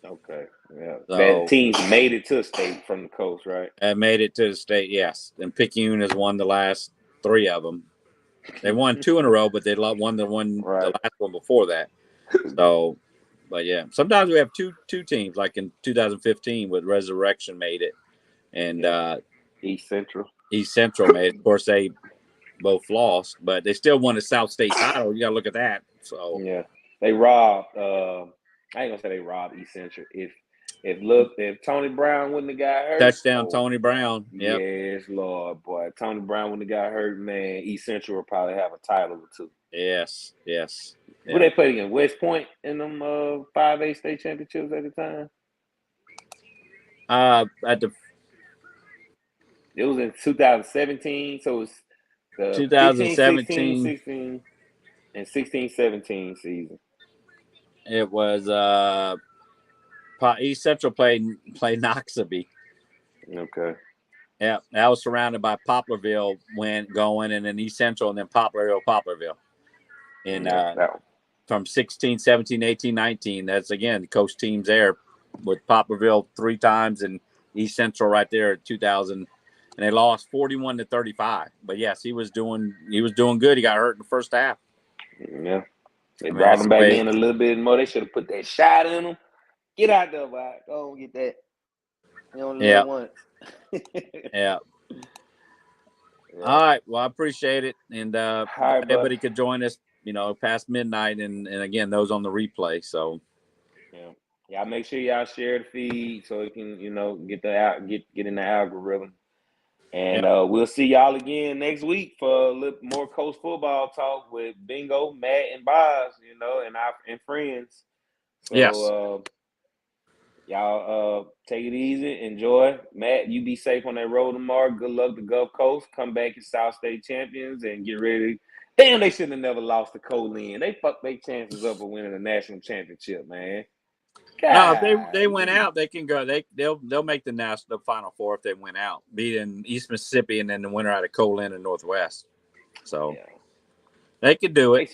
Okay, yeah. So, that team made it to state from the coast, right? Made it to the state, yes. And Picayune has won the last 3 of them. They won 2 in a row, but they won the last one before that. So, but yeah, sometimes we have two teams, like in 2015 with Resurrection made it, and East Central made it. Of course, they both lost, but they still won the South State title. You got to look at that. So yeah, they robbed. I ain't gonna say they robbed East Central. If Tony Brown wouldn't have got hurt, touchdown Tony Brown. Yep. Yes, Lord, boy, Tony Brown wouldn't have got hurt, man. East Central would probably have a title or 2. Yes. Who they played against? West Point in them 5A state championships at the time. It was in 2017, so it was the 2017, 16, and 16-17 season. It was East Central played Noxubee. Okay. Yeah, that was surrounded by Poplarville going, and then East Central, and then Poplarville. And from 16, 17, 18, 19, that's, again, the coast teams there with Poplarville 3 times and East Central right there at 2000. And they lost 41-35. But yes, he was doing good. He got hurt in the first half. Yeah. They brought him back in a little bit more. They should have put that shot in him. Get out there, boy. Go and get that. You only live once. Yeah. Yeah. All right. Well, I appreciate it, and All right, bud. everybody could join us. Past midnight, and again, those on the replay. So Yeah. Y'all make sure y'all share the feed so it can, get the out get in the algorithm. And yeah, we'll see y'all again next week for a little more coach football talk with Bingo, Matt, and Boz, and friends. yes. So y'all take it easy, enjoy. Matt, you be safe on that road tomorrow. Good luck to Gulf Coast. Come back as South State champions and get ready. Damn, they shouldn't have never lost to Colin. They fucked their chances up of winning a national championship, man. No, if they God, went out, they can go. They'll make the Final Four if they went out, beating East Mississippi and then the winner out of Colin and Northwest. So yeah. they could do it.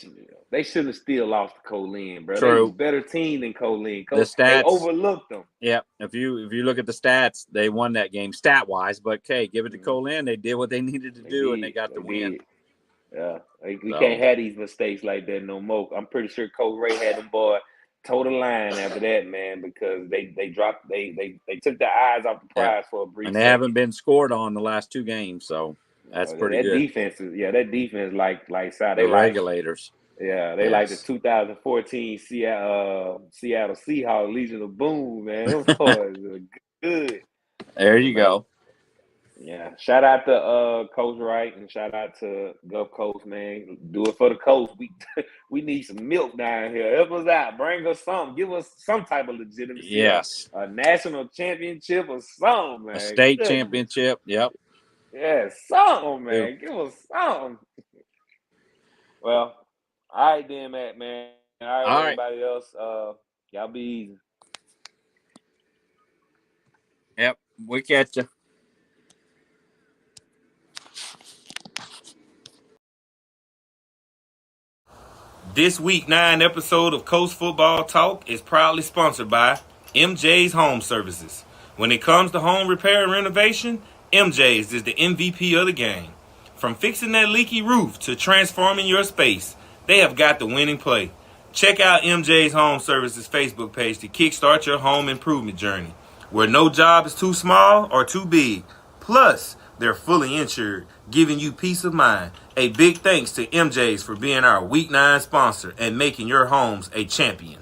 They shouldn't have still lost to Colin, bro. They was a True. better team than Colin. The They stats. overlooked them. Yeah. If you look at the stats, they won that game stat wise. But give it to Mm-hmm. Colin. They did what they needed to do, and they got the win. Did. Yeah, we So can't have these mistakes like that no more. I'm pretty sure Coach Ray had them boy toe the line after that, man, because they dropped they took their eyes off the prize for a brief and they second. haven't been scored on the last two games, so that's pretty good. That defense like The regulators. They like the 2014 Seattle Seahawks Legion of Boom, man. Those boys are good. There you go. Yeah, shout out to Coach Wright and shout out to Gulf Coast, man. Do it for the coast. We need some milk down here. Help us out. Bring us something. Give us some type of legitimacy. Yes. A national championship or something, man. A state championship. Yep. Yeah, something, man. Give us something. Well, all right then, Matt, man. All right, everybody else. Y'all be easy. Yep. We catch you. This week 9 episode of Coast Football Talk is proudly sponsored by MJ's Home Services. When it comes to home repair and renovation, MJ's is the MVP of the game. From fixing that leaky roof to transforming your space, they have got the winning play. Check out MJ's Home Services Facebook page to kickstart your home improvement journey, where no job is too small or too big. Plus, they're fully insured, giving you peace of mind. A big thanks to MJ's for being our Week 9 sponsor and making your homes a champion.